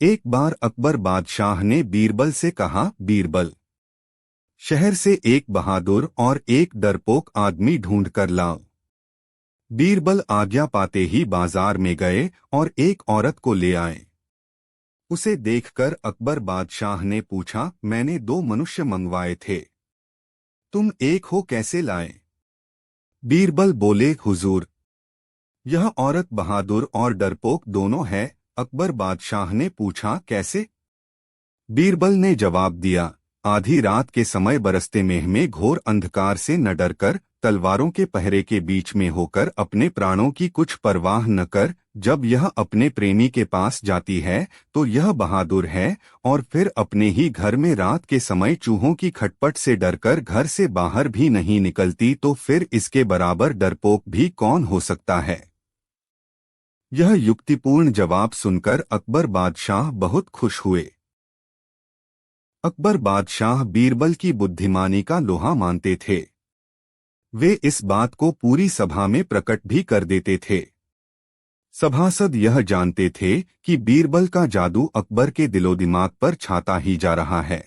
एक बार अकबर बादशाह ने बीरबल से कहा, बीरबल, शहर से एक बहादुर और एक डरपोक आदमी ढूंढ कर लाओ। बीरबल आज्ञा पाते ही बाजार में गए और एक औरत को ले आए। उसे देखकर अकबर बादशाह ने पूछा, मैंने 2 मनुष्य मंगवाए थे, तुम एक हो कैसे लाए? बीरबल बोले, हुजूर, यह औरत बहादुर और डरपोक दोनों है। अकबर बादशाह ने पूछा, कैसे? बीरबल ने जवाब दिया, आधी रात के समय बरसते मेघ में घोर अंधकार से न डरकर, तलवारों के पहरे के बीच में होकर, अपने प्राणों की कुछ परवाह न कर, जब यह अपने प्रेमी के पास जाती है तो यह बहादुर है, और फिर अपने ही घर में रात के समय चूहों की खटपट से डरकर घर से बाहर भी नहीं निकलती, तो फिर इसके बराबर डरपोक भी कौन हो सकता है? यह युक्तिपूर्ण जवाब सुनकर अकबर बादशाह बहुत खुश हुए। अकबर बादशाह बीरबल की बुद्धिमानी का लोहा मानते थे। वे इस बात को पूरी सभा में प्रकट भी कर देते थे। सभासद यह जानते थे कि बीरबल का जादू अकबर के दिलोदिमाग पर छाता ही जा रहा है।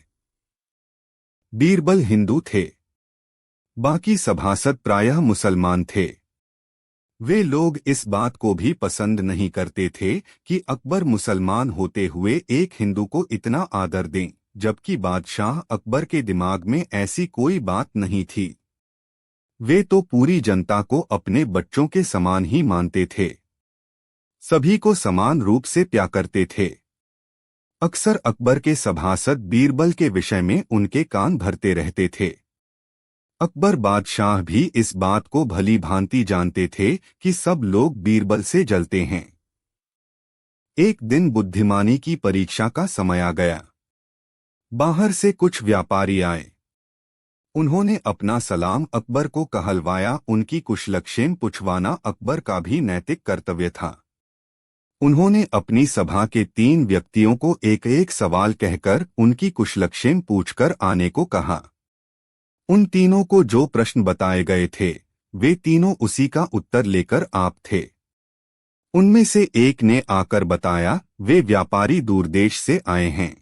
बीरबल हिंदू थे, बाकी सभासद प्रायः मुसलमान थे। वे लोग इस बात को भी पसंद नहीं करते थे कि अकबर मुसलमान होते हुए एक हिंदू को इतना आदर दें, जबकि बादशाह अकबर के दिमाग में ऐसी कोई बात नहीं थी। वे तो पूरी जनता को अपने बच्चों के समान ही मानते थे, सभी को समान रूप से प्यार करते थे। अक्सर अकबर के सभासद बीरबल के विषय में उनके कान भरते रहते थे। अकबर बादशाह भी इस बात को भली भांति जानते थे कि सब लोग बीरबल से जलते हैं। एक दिन बुद्धिमानी की परीक्षा का समय आ गया। बाहर से कुछ व्यापारी आए। उन्होंने अपना सलाम अकबर को कहलवाया। उनकी कुशलक्षेम पूछवाना अकबर का भी नैतिक कर्तव्य था। उन्होंने अपनी सभा के 3 व्यक्तियों को एक एक सवाल कहकर उनकी कुशलक्षेम पूछकर आने को कहा। उन तीनों को जो प्रश्न बताए गए थे, वे तीनों उसी का उत्तर लेकर आप थे। उनमें से एक ने आकर बताया, वे व्यापारी दूरदेश से आए हैं।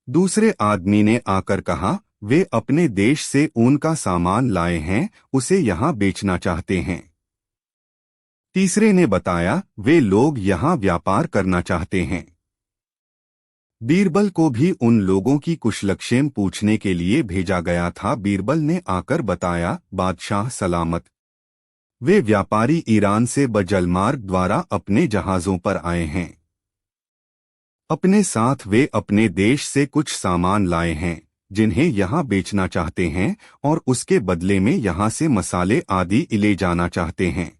दूसरे आदमी ने आकर कहा, वे अपने देश से ऊन का सामान लाए हैं, उसे यहाँ बेचना चाहते हैं। तीसरे ने बताया, वे लोग यहाँ व्यापार करना चाहते हैं। बीरबल को भी उन लोगों की कुशलक्षेम पूछने के लिए भेजा गया था। बीरबल ने आकर बताया, बादशाह सलामत, वे व्यापारी ईरान से बजलमार्ग द्वारा अपने जहाजों पर आए हैं। अपने साथ वे अपने देश से कुछ सामान लाए हैं, जिन्हें यहाँ बेचना चाहते हैं, और उसके बदले में यहाँ से मसाले आदि ले जाना चाहते हैं।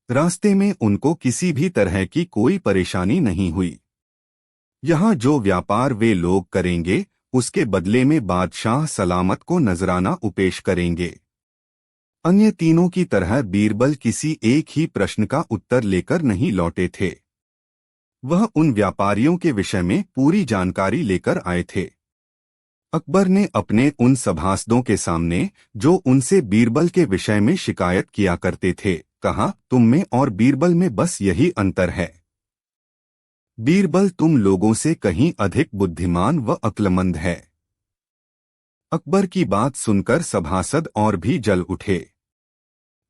रास्ते में उनको किसी भी तरह की कोई परेशानी नहीं हुई। यहाँ जो व्यापार वे लोग करेंगे, उसके बदले में बादशाह सलामत को नजराना उपेश करेंगे। अन्य तीनों की तरह बीरबल किसी एक ही प्रश्न का उत्तर लेकर नहीं लौटे थे। वह उन व्यापारियों के विषय में पूरी जानकारी लेकर आए थे। अकबर ने अपने उन सभासदों के सामने, जो उनसे बीरबल के विषय में शिकायत किया करते थे, कहा, तुम में और बीरबल में बस यही अंतर है। बीरबल तुम लोगों से कहीं अधिक बुद्धिमान व अक्लमंद है। अकबर की बात सुनकर सभासद और भी जल उठे।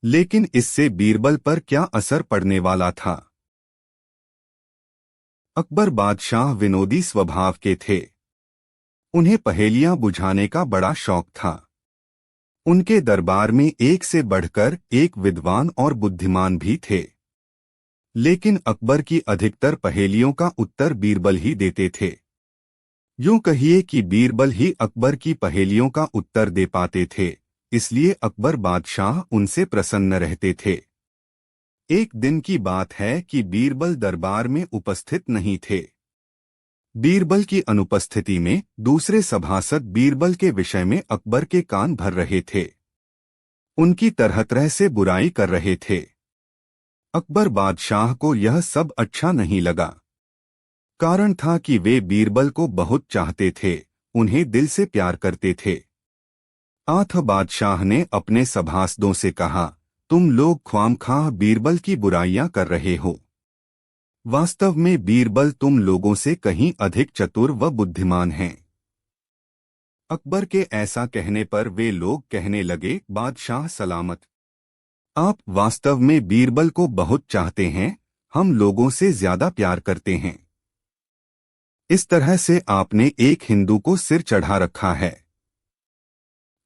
लेकिन इससे बीरबल पर क्या असर पड़ने वाला था? अकबर बादशाह विनोदी स्वभाव के थे। उन्हें पहेलियां बुझाने का बड़ा शौक था। उनके दरबार में एक से बढ़कर एक विद्वान और बुद्धिमान भी थे। लेकिन अकबर की अधिकतर पहेलियों का उत्तर बीरबल ही देते थे। यूं कहिए कि बीरबल ही अकबर की पहेलियों का उत्तर दे पाते थे, इसलिए अकबर बादशाह उनसे प्रसन्न रहते थे। एक दिन की बात है कि बीरबल दरबार में उपस्थित नहीं थे। बीरबल की अनुपस्थिति में दूसरे सभासद बीरबल के विषय में अकबर के कान भर रहे थे। उनकी तरह तरह से बुराई कर रहे थे। अकबर बादशाह को यह सब अच्छा नहीं लगा। कारण था कि वे बीरबल को बहुत चाहते थे, उन्हें दिल से प्यार करते थे। आठ बादशाह ने अपने सभासदों से कहा, तुम लोग ख्वामख्वाह बीरबल की बुराइयां कर रहे हो। वास्तव में बीरबल तुम लोगों से कहीं अधिक चतुर व बुद्धिमान हैं। अकबर के ऐसा कहने पर वे लोग कहने लगे, बादशाह सलामत। आप वास्तव में बीरबल को बहुत चाहते हैं, हम लोगों से ज्यादा प्यार करते हैं। इस तरह से आपने एक हिंदू को सिर चढ़ा रखा है।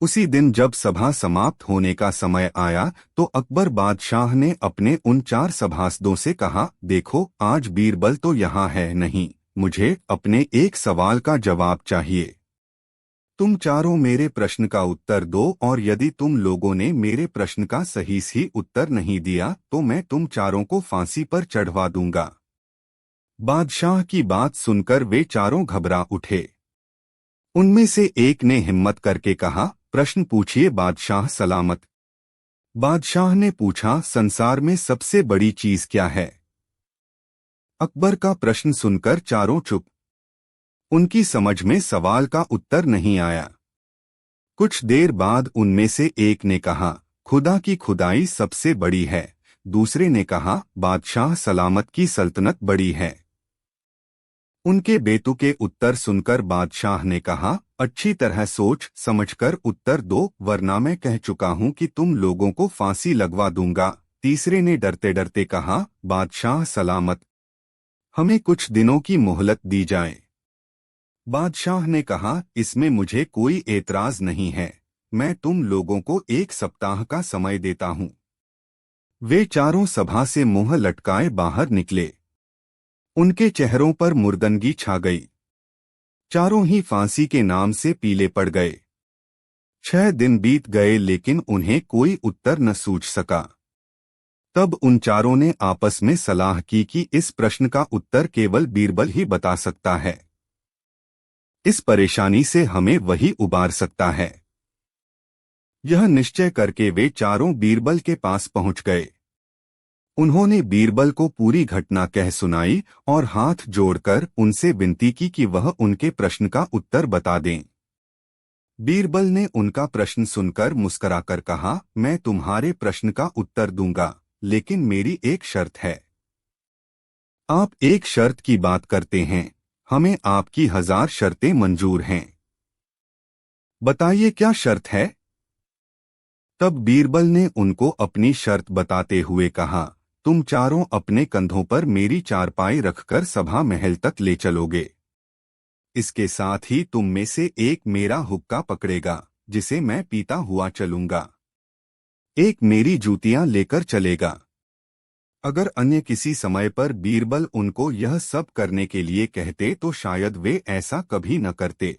उसी दिन जब सभा समाप्त होने का समय आया तो अकबर बादशाह ने अपने उन 4 सभासदों से कहा, देखो आज बीरबल तो यहाँ है नहीं, मुझे अपने एक सवाल का जवाब चाहिए। तुम चारों मेरे प्रश्न का उत्तर दो और यदि तुम लोगों ने मेरे प्रश्न का सही उत्तर नहीं दिया तो मैं तुम चारों को फांसी पर चढ़वा दूंगा। बादशाह की बात सुनकर वे चारों घबरा उठे। उनमें से एक ने हिम्मत करके कहा, प्रश्न पूछिए बादशाह सलामत। बादशाह ने पूछा, संसार में सबसे बड़ी चीज क्या है? अकबर का प्रश्न सुनकर चारों चुप। उनकी समझ में सवाल का उत्तर नहीं आया। कुछ देर बाद उनमें से एक ने कहा, खुदा की खुदाई सबसे बड़ी है। दूसरे ने कहा, बादशाह सलामत की सल्तनत बड़ी है। उनके बेतुके उत्तर सुनकर बादशाह ने कहा, अच्छी तरह सोच समझकर उत्तर दो, वरना मैं कह चुका हूं कि तुम लोगों को फांसी लगवा दूंगा। तीसरे ने डरते डरते कहा, बादशाह सलामत, हमें कुछ दिनों की मोहलत दी जाए। बादशाह ने कहा, इसमें मुझे कोई एतराज नहीं है, मैं तुम लोगों को 1 सप्ताह का समय देता हूं। वे चारों सभा से मुंह लटकाए बाहर निकले। उनके चेहरों पर मुर्दनगी छा गई। चारों ही फांसी के नाम से पीले पड़ गए। 6 दिन बीत गए लेकिन उन्हें कोई उत्तर न सूझ सका। तब उन चारों ने आपस में सलाह की कि इस प्रश्न का उत्तर केवल बीरबल ही बता सकता है। इस परेशानी से हमें वही उबार सकता है। यह निश्चय करके वे चारों बीरबल के पास पहुंच गए। उन्होंने बीरबल को पूरी घटना कह सुनाई और हाथ जोड़कर उनसे विनती की कि वह उनके प्रश्न का उत्तर बता दें। बीरबल ने उनका प्रश्न सुनकर मुस्कुराकर कहा, मैं तुम्हारे प्रश्न का उत्तर दूंगा, लेकिन मेरी एक शर्त है। आप एक शर्त की बात करते हैं, हमें आपकी 1000 शर्तें मंजूर हैं। बताइए क्या शर्त है? तब बीरबल ने उनको अपनी शर्त बताते हुए कहा, तुम चारों अपने कंधों पर मेरी चारपाई रखकर सभा महल तक ले चलोगे। इसके साथ ही तुम में से एक मेरा हुक्का पकड़ेगा, जिसे मैं पीता हुआ चलूंगा। एक मेरी जूतियां लेकर चलेगा। अगर अन्य किसी समय पर बीरबल उनको यह सब करने के लिए कहते तो शायद वे ऐसा कभी न करते।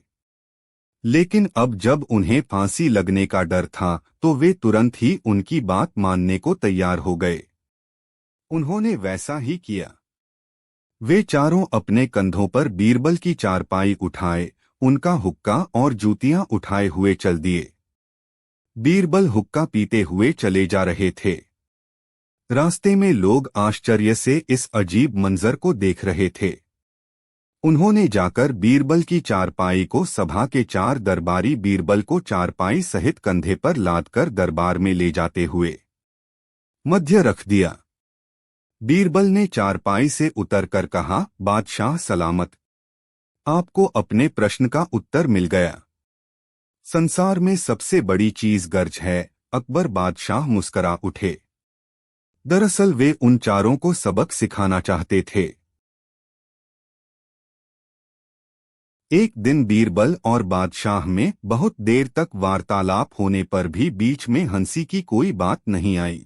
लेकिन अब जब उन्हें फांसी लगने का डर था तो वे तुरंत ही उनकी बात मानने को तैयार हो गए। उन्होंने वैसा ही किया। वे चारों अपने कंधों पर बीरबल की चारपाई उठाए, उनका हुक्का और जूतियां उठाए हुए चल दिए। बीरबल हुक्का पीते हुए चले जा रहे थे। रास्ते में लोग आश्चर्य से इस अजीब मंजर को देख रहे थे। उन्होंने जाकर बीरबल की चारपाई को सभा के 4 दरबारी बीरबल को चारपाई सहित कंधे पर लादकर दरबार में ले जाते हुए मध्य रख दिया। बीरबल ने चारपाई से उतरकर कहा, बादशाह सलामत, आपको अपने प्रश्न का उत्तर मिल गया। संसार में सबसे बड़ी चीज गर्ज है। अकबर बादशाह मुस्करा उठे। दरअसल वे उन चारों को सबक सिखाना चाहते थे। एक दिन बीरबल और बादशाह में बहुत देर तक वार्तालाप होने पर भी बीच में हंसी की कोई बात नहीं आई।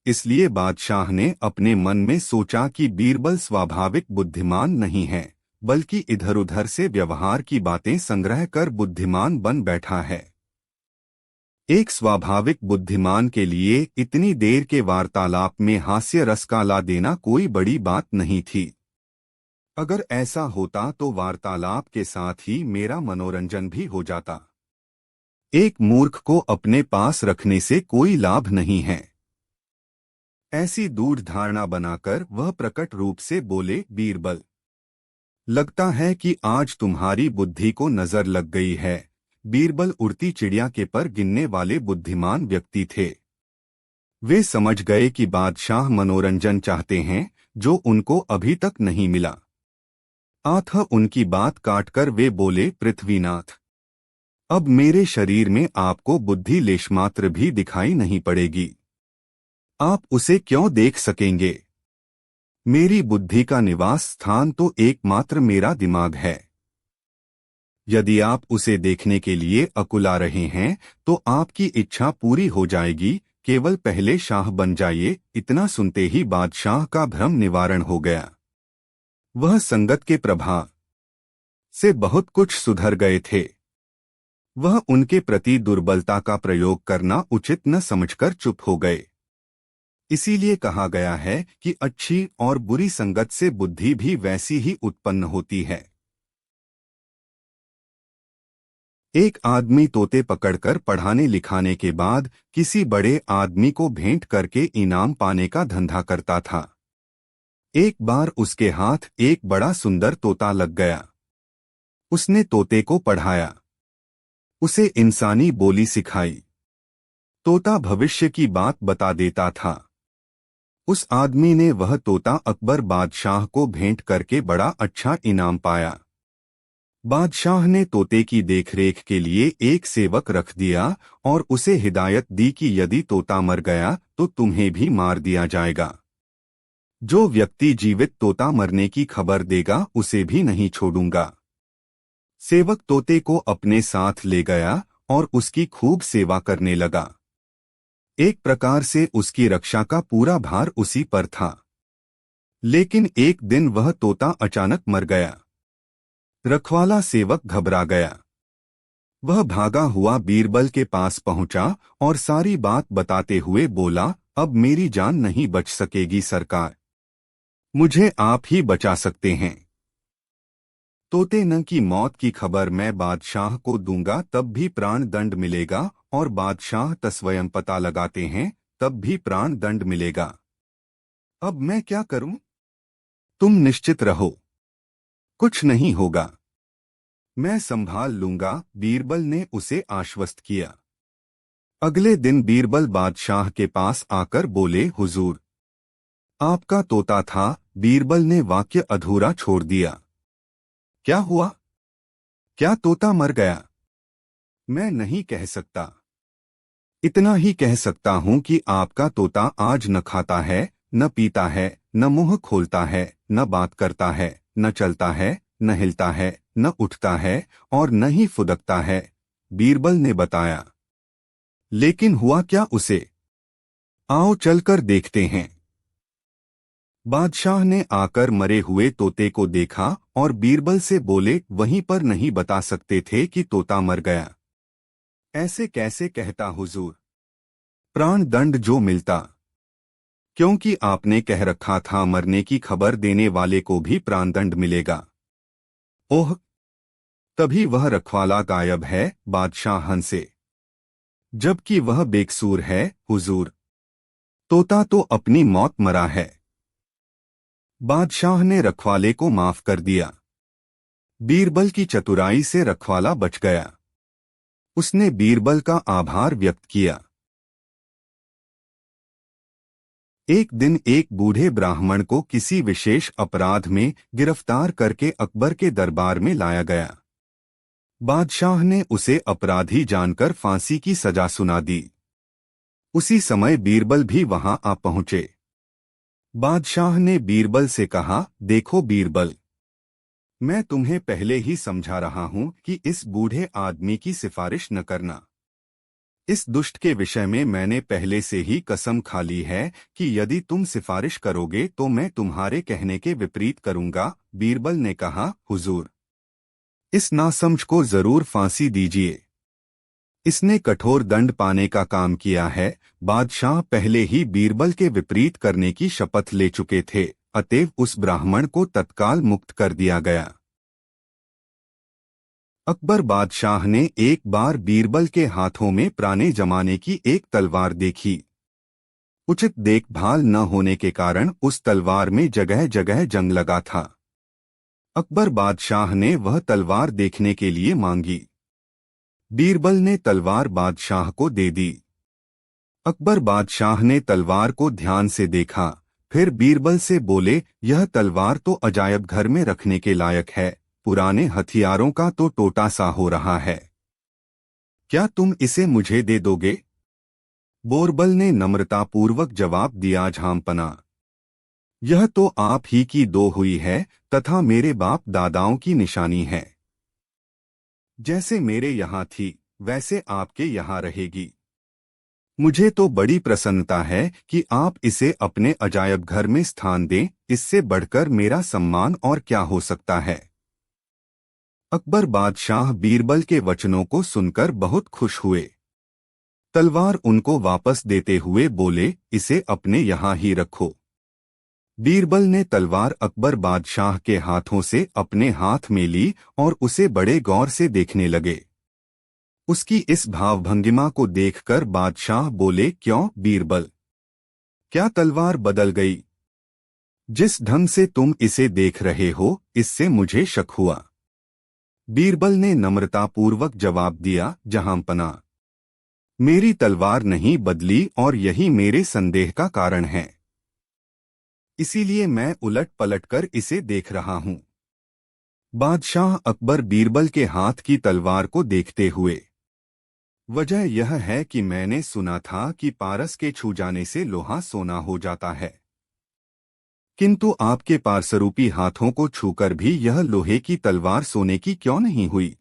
इसलिए बादशाह ने अपने मन में सोचा कि बीरबल स्वाभाविक बुद्धिमान नहीं है, बल्कि इधर-उधर से व्यवहार की बातें संग्रह कर बुद्धिमान बन बैठा है। एक स्वाभाविक बुद्धिमान के लिए इतनी देर के वार्तालाप में हास्य रस का ला देना कोई बड़ी बात नहीं थी। अगर ऐसा होता तो वार्तालाप के साथ ही मेरा मनोरंजन भी हो जाता। एक मूर्ख को अपने पास रखने से कोई लाभ नहीं है। ऐसी दूढ़ धारणा बनाकर वह प्रकट रूप से बोले, बीरबल, लगता है कि आज तुम्हारी बुद्धि को नजर लग गई है। बीरबल उड़ती चिड़िया के पर गिनने वाले बुद्धिमान व्यक्ति थे। वे समझ गए कि बादशाह मनोरंजन चाहते हैं। जो उनको अभी तक नहीं मिला। आथा उनकी बात काटकर वे बोले, पृथ्वीनाथ, अब मेरे शरीर में आपको बुद्धि लेशमात्र भी दिखाई नहीं पड़ेगी। आप उसे क्यों देख सकेंगे? मेरी बुद्धि का निवास स्थान तो एकमात्र मेरा दिमाग है। यदि आप उसे देखने के लिए अकुला रहे हैं तो आपकी इच्छा पूरी हो जाएगी, केवल पहले शाह बन जाइए। इतना सुनते ही बादशाह का भ्रम निवारण हो गया। वह संगत के प्रभाव से बहुत कुछ सुधर गए थे। वह उनके प्रति दुर्बलता का प्रयोग करना उचित न समझकर चुप हो गए। इसीलिए कहा गया है कि अच्छी और बुरी संगत से बुद्धि भी वैसी ही उत्पन्न होती है। एक आदमी तोते पकड़कर पढ़ाने लिखाने के बाद किसी बड़े आदमी को भेंट करके इनाम पाने का धंधा करता था। एक बार उसके हाथ एक बड़ा सुंदर तोता लग गया। उसने तोते को पढ़ाया, उसे इंसानी बोली सिखाई। तोता भविष्य की बात बता देता था। उस आदमी ने वह तोता अकबर बादशाह को भेंट करके बड़ा अच्छा इनाम पाया। बादशाह ने तोते की देखरेख के लिए एक सेवक रख दिया और उसे हिदायत दी कि यदि तोता मर गया तो तुम्हें भी मार दिया जाएगा। जो व्यक्ति जीवित तोता मरने की खबर देगा उसे भी नहीं छोड़ूंगा। सेवक तोते को अपने साथ ले गया और उसकी खूब सेवा करने लगा। एक प्रकार से उसकी रक्षा का पूरा भार उसी पर था। लेकिन एक दिन वह तोता अचानक मर गया। रखवाला सेवक घबरा गया। वह भागा हुआ बीरबल के पास पहुंचा और सारी बात बताते हुए बोला, अब मेरी जान नहीं बच सकेगी सरकार, मुझे आप ही बचा सकते हैं। तोते न की मौत की खबर मैं बादशाह को दूंगा तब भी प्राण दंड मिलेगा, और बादशाह स्वयं पता लगाते हैं तब भी प्राण दंड मिलेगा। अब मैं क्या करूं? तुम निश्चित रहो, कुछ नहीं होगा, मैं संभाल लूंगा, बीरबल ने उसे आश्वस्त किया। अगले दिन बीरबल बादशाह के पास आकर बोले, हुजूर, आपका तोता था। बीरबल ने वाक्य अधूरा छोड़ दिया। क्या हुआ? क्या तोता मर गया? मैं नहीं कह सकता। इतना ही कह सकता हूं कि आपका तोता आज न खाता है, न पीता है, न मुंह खोलता है, न बात करता है, न चलता है, न हिलता है, न उठता है और न ही फुदकता है। बीरबल ने बताया। लेकिन हुआ क्या उसे? आओ चलकर देखते हैं। बादशाह ने आकर मरे हुए तोते को देखा और बीरबल से बोले, वहीं पर नहीं बता सकते थे कि तोता मर गया? ऐसे कैसे कहता हुजूर? प्राण दंड जो मिलता, क्योंकि आपने कह रखा था मरने की खबर देने वाले को भी प्राणदंड मिलेगा। ओह, तभी वह रखवाला गायब है। बादशाह हंसे, जबकि वह बेकसूर है हुजूर, तोता तो अपनी मौत मरा है। बादशाह ने रखवाले को माफ कर दिया। बीरबल की चतुराई से रखवाला बच गया। उसने बीरबल का आभार व्यक्त किया। एक दिन एक बूढ़े ब्राह्मण को किसी विशेष अपराध में गिरफ्तार करके अकबर के दरबार में लाया गया। बादशाह ने उसे अपराधी जानकर फांसी की सजा सुना दी। उसी समय बीरबल भी वहां आ पहुंचे। बादशाह ने बीरबल से कहा, देखो बीरबल, मैं तुम्हें पहले ही समझा रहा हूं कि इस बूढ़े आदमी की सिफारिश न करना। इस दुष्ट के विषय में मैंने पहले से ही कसम खा ली है कि यदि तुम सिफारिश करोगे तो मैं तुम्हारे कहने के विपरीत करूंगा। बीरबल ने कहा, हुजूर, इस नासमझ को जरूर फांसी दीजिए। इसने कठोर दंड पाने का काम किया है। बादशाह पहले ही बीरबल के विपरीत करने की शपथ ले चुके थे, अतएव उस ब्राह्मण को तत्काल मुक्त कर दिया गया। अकबर बादशाह ने एक बार बीरबल के हाथों में पुराने जमाने की एक तलवार देखी। उचित देखभाल न होने के कारण उस तलवार में जगह जगह जंग लगा था। अकबर बादशाह ने वह तलवार देखने के लिए मांगी। बीरबल ने तलवार बादशाह को दे दी। अकबर बादशाह ने तलवार को ध्यान से देखा। फिर बीरबल से बोले, यह तलवार तो अजायब घर में रखने के लायक है, पुराने हथियारों का तो टोटा सा हो रहा है। क्या तुम इसे मुझे दे दोगे? बोरबल ने नम्रतापूर्वक जवाब दिया, झामपना, यह तो आप ही की दो हुई है तथा मेरे बाप दादाओं की निशानी है। जैसे मेरे यहाँ थी वैसे आपके यहाँ रहेगी। मुझे तो बड़ी प्रसन्नता है कि आप इसे अपने अजायब घर में स्थान दें, इससे बढ़कर मेरा सम्मान और क्या हो सकता है। अकबर बादशाह बीरबल के वचनों को सुनकर बहुत खुश हुए। तलवार उनको वापस देते हुए बोले, इसे अपने यहाँ ही रखो। बीरबल ने तलवार अकबर बादशाह के हाथों से अपने हाथ में ली और उसे बड़े गौर से देखने लगे। उसकी इस भावभंगिमा को देखकर बादशाह बोले, क्यों बीरबल, क्या तलवार बदल गई? जिस ढंग से तुम इसे देख रहे हो इससे मुझे शक हुआ। बीरबल ने नम्रतापूर्वक जवाब दिया, जहांपना, मेरी तलवार नहीं बदली और यही मेरे संदेह का कारण है, इसीलिए मैं उलट पलट कर इसे देख रहा हूं। बादशाह अकबर बीरबल के हाथ की तलवार को देखते हुए, वजह यह है कि मैंने सुना था कि पारस के छू जाने से लोहा सोना हो जाता है, किंतु आपके पारसरूपी हाथों को छूकर भी यह लोहे की तलवार सोने की क्यों नहीं हुई?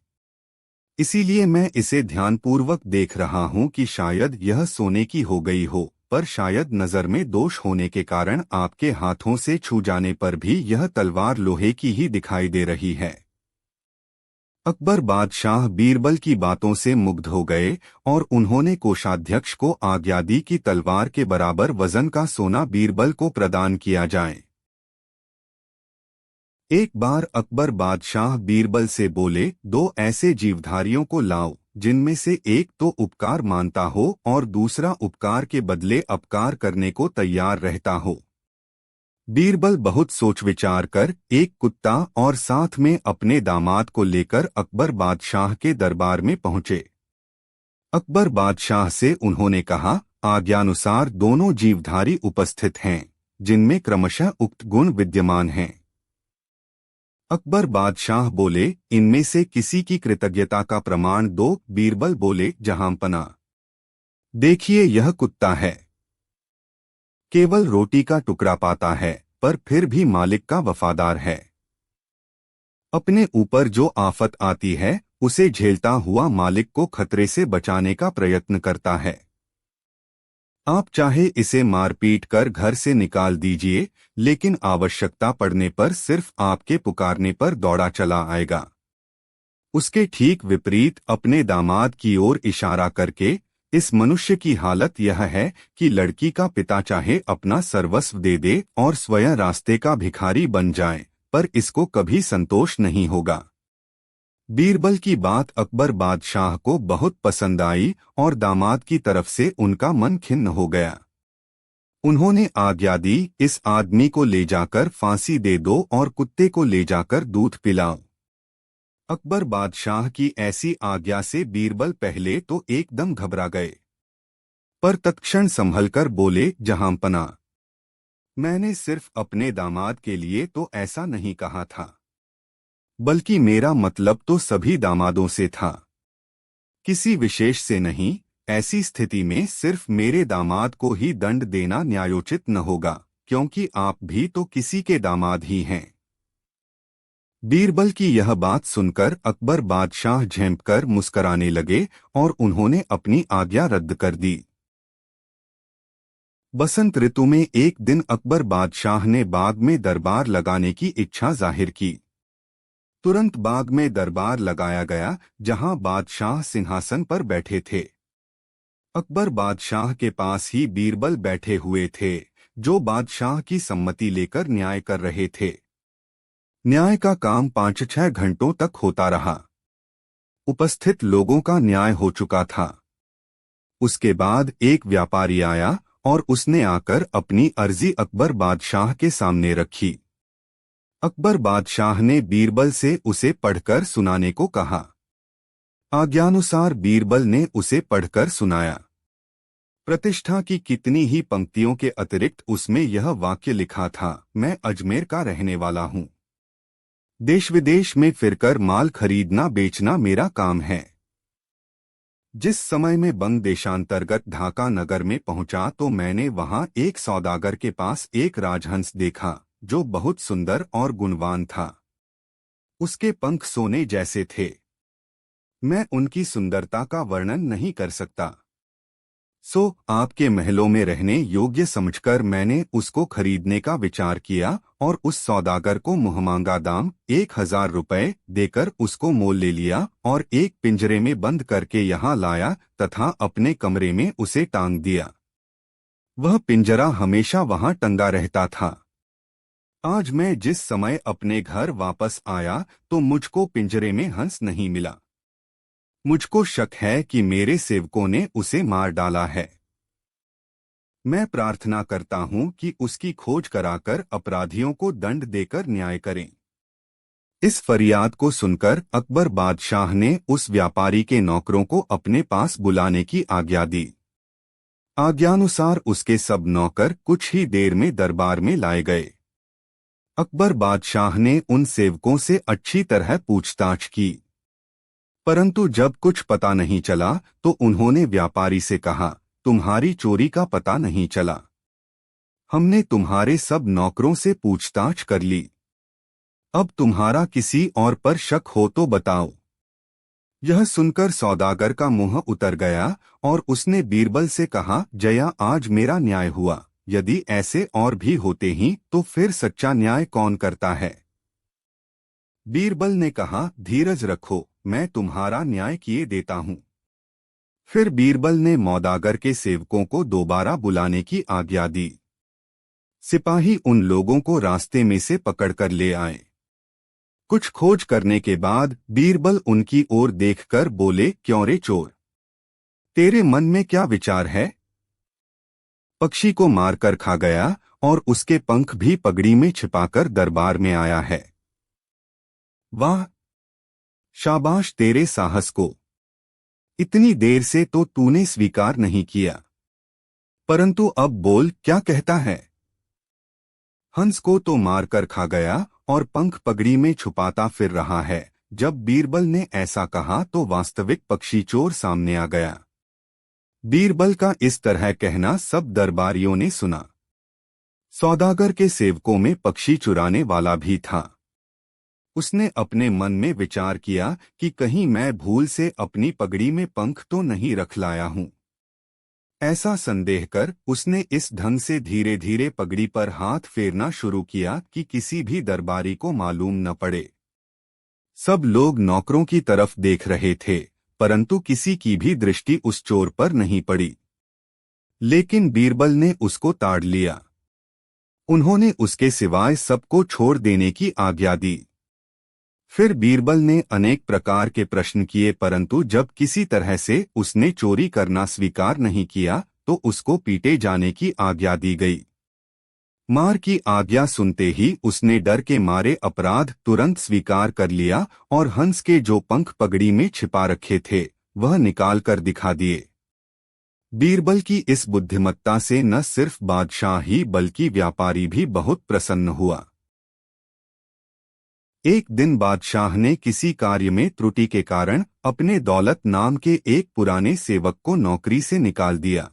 इसीलिए मैं इसे ध्यानपूर्वक देख रहा हूं कि शायद यह सोने की हो गई हो, पर शायद नजर में दोष होने के कारण आपके हाथों से छू जाने पर भी यह तलवार लोहे की ही दिखाई दे रही है। अकबर बादशाह बीरबल की बातों से मुग्ध हो गए और उन्होंने कोषाध्यक्ष को आज्ञा दी कि तलवार के बराबर वजन का सोना बीरबल को प्रदान किया जाए। एक बार अकबर बादशाह बीरबल से बोले, दो ऐसे जीवधारियों को लाओ जिनमें से एक तो उपकार मानता हो और दूसरा उपकार के बदले अपकार करने को तैयार रहता हो। बीरबल बहुत सोच विचार कर एक कुत्ता और साथ में अपने दामाद को लेकर अकबर बादशाह के दरबार में पहुंचे। अकबर बादशाह से उन्होंने कहा, आज्ञानुसार दोनों जीवधारी उपस्थित हैं, जिनमें क्रमशः उक्त गुण विद्यमान हैं। अकबर बादशाह बोले, इनमें से किसी की कृतज्ञता का प्रमाण दो। बीरबल बोले, जहांपना, देखिए यह कुत्ता है, केवल रोटी का टुकड़ा पाता है पर फिर भी मालिक का वफादार है। अपने ऊपर जो आफत आती है उसे झेलता हुआ मालिक को खतरे से बचाने का प्रयत्न करता है। आप चाहे इसे मारपीट कर घर से निकाल दीजिए, लेकिन आवश्यकता पड़ने पर सिर्फ आपके पुकारने पर दौड़ा चला आएगा। उसके ठीक विपरीत अपने दामाद की ओर इशारा करके, इस मनुष्य की हालत यह है कि लड़की का पिता चाहे अपना सर्वस्व दे दे और स्वयं रास्ते का भिखारी बन जाए, पर इसको कभी संतोष नहीं होगा। बीरबल की बात अकबर बादशाह को बहुत पसंद आई और दामाद की तरफ से उनका मन खिन्न हो गया। उन्होंने आज्ञा दी, इस आदमी को ले जाकर फांसी दे दो और कुत्ते को ले जाकर दूध पिलाओ। अकबर बादशाह की ऐसी आज्ञा से बीरबल पहले तो एकदम घबरा गए, पर तत्क्षण संभलकर बोले, जहांपना, मैंने सिर्फ अपने दामाद के लिए तो ऐसा नहीं कहा था, बल्कि मेरा मतलब तो सभी दामादों से था, किसी विशेष से नहीं। ऐसी स्थिति में सिर्फ मेरे दामाद को ही दंड देना न्यायोचित न होगा, क्योंकि आप भी तो किसी के दामाद ही हैं। बीरबल की यह बात सुनकर अकबर बादशाह झेंपकर मुस्कराने लगे और उन्होंने अपनी आज्ञा रद्द कर दी। बसंत ऋतु में एक दिन अकबर बादशाह ने बाग में दरबार लगाने की इच्छा जाहिर की। तुरंत बाग में दरबार लगाया गया, जहां बादशाह सिंहासन पर बैठे थे। अकबर बादशाह के पास ही बीरबल बैठे हुए थे, जो बादशाह की सम्मति लेकर न्याय कर रहे थे। न्याय का काम 5-6 घंटों तक होता रहा। उपस्थित लोगों का न्याय हो चुका था। उसके बाद एक व्यापारी आया और उसने आकर अपनी अर्जी अकबर बादशाह के सामने रखी। अकबर बादशाह ने बीरबल से उसे पढ़कर सुनाने को कहा। आज्ञानुसार बीरबल ने उसे पढ़कर सुनाया। प्रतिष्ठा की कितनी ही पंक्तियों के अतिरिक्त उसमें यह वाक्य लिखा था, मैं अजमेर का रहने वाला हूँ। देश विदेश में फिरकर माल खरीदना बेचना मेरा काम है। जिस समय मैं बंग देशांतर्गत ढाका नगर में पहुंचा तो मैंने वहां एक सौदागर के पास एक राजहंस देखा जो बहुत सुंदर और गुणवान था। उसके पंख सोने जैसे थे। मैं उनकी सुंदरता का वर्णन नहीं कर सकता। आपके महलों में रहने योग्य समझकर मैंने उसको खरीदने का विचार किया और उस सौदागर को मुहमांगा दाम 1000 रुपये देकर उसको मोल ले लिया और एक पिंजरे में बंद करके यहाँ लाया तथा अपने कमरे में उसे टांग दिया। वह पिंजरा हमेशा वहाँ टंगा रहता था। आज मैं जिस समय अपने घर वापस आया तो मुझको पिंजरे में हंस नहीं मिला। मुझको शक है कि मेरे सेवकों ने उसे मार डाला है। मैं प्रार्थना करता हूं कि उसकी खोज कराकर अपराधियों को दंड देकर न्याय करें। इस फरियाद को सुनकर अकबर बादशाह ने उस व्यापारी के नौकरों को अपने पास बुलाने की आज्ञा दी। आज्ञानुसार उसके सब नौकर कुछ ही देर में दरबार में लाए गए। अकबर बादशाह ने उन सेवकों से अच्छी तरह पूछताछ की, परंतु जब कुछ पता नहीं चला तो उन्होंने व्यापारी से कहा, तुम्हारी चोरी का पता नहीं चला। हमने तुम्हारे सब नौकरों से पूछताछ कर ली। अब तुम्हारा किसी और पर शक हो तो बताओ। यह सुनकर सौदागर का मुंह उतर गया और उसने बीरबल से कहा, जया, आज मेरा न्याय हुआ। यदि ऐसे और भी होते ही तो फिर सच्चा न्याय कौन करता है? बीरबल ने कहा, धीरज रखो, मैं तुम्हारा न्याय किए देता हूँ। फिर बीरबल ने मौदागर के सेवकों को दोबारा बुलाने की आज्ञा दी। सिपाही उन लोगों को रास्ते में से पकड़कर ले आए। कुछ खोज करने के बाद बीरबल उनकी ओर देखकर बोले, क्यों रे चोर, तेरे मन में क्या विचार है? पक्षी को मारकर खा गया और उसके पंख भी पगड़ी में छिपाकर दरबार में आया है। वाह, शाबाश तेरे साहस को। इतनी देर से तो तूने स्वीकार नहीं किया, परंतु अब बोल, क्या कहता है? हंस को तो मारकर खा गया और पंख पगड़ी में छुपाता फिर रहा है। जब बीरबल ने ऐसा कहा तो वास्तविक पक्षी चोर सामने आ गया। बीरबल का इस तरह कहना सब दरबारियों ने सुना। सौदागर के सेवकों में पक्षी चुराने वाला भी था। उसने अपने मन में विचार किया कि कहीं मैं भूल से अपनी पगड़ी में पंख तो नहीं रख लाया हूं। ऐसा संदेह कर उसने इस ढंग से धीरे धीरे पगड़ी पर हाथ फेरना शुरू किया कि किसी भी दरबारी को मालूम न पड़े। सब लोग नौकरों की तरफ देख रहे थे, परंतु किसी की भी दृष्टि उस चोर पर नहीं पड़ी। लेकिन बीरबल ने उसको ताड़ लिया। उन्होंने उसके सिवाय सबको छोड़ देने की आज्ञा दी। फिर बीरबल ने अनेक प्रकार के प्रश्न किए, परंतु जब किसी तरह से उसने चोरी करना स्वीकार नहीं किया तो उसको पीटे जाने की आज्ञा दी गई। मार की आज्ञा सुनते ही उसने डर के मारे अपराध तुरंत स्वीकार कर लिया और हंस के जो पंख पगड़ी में छिपा रखे थे वह निकाल कर दिखा दिए। बीरबल की इस बुद्धिमत्ता से न सिर्फ बादशाह ही बल्कि व्यापारी भी बहुत प्रसन्न हुआ। एक दिन बादशाह ने किसी कार्य में त्रुटि के कारण अपने दौलत नाम के एक पुराने सेवक को नौकरी से निकाल दिया।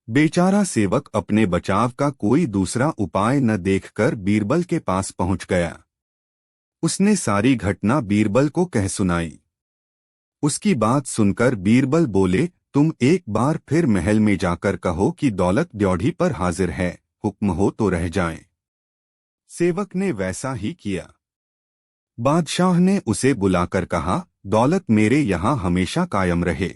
बेचारा सेवक अपने बचाव का कोई दूसरा उपाय न देखकर बीरबल के पास पहुंच गया। उसने सारी घटना बीरबल को कह सुनाई। उसकी बात सुनकर बीरबल बोले, तुम एक बार फिर महल में जाकर कहो कि दौलत ड्योढ़ी पर हाजिर है, हुक्म हो तो रह जाएं। सेवक ने वैसा ही किया। बादशाह ने उसे बुलाकर कहा, दौलत मेरे यहाँ हमेशा कायम रहे।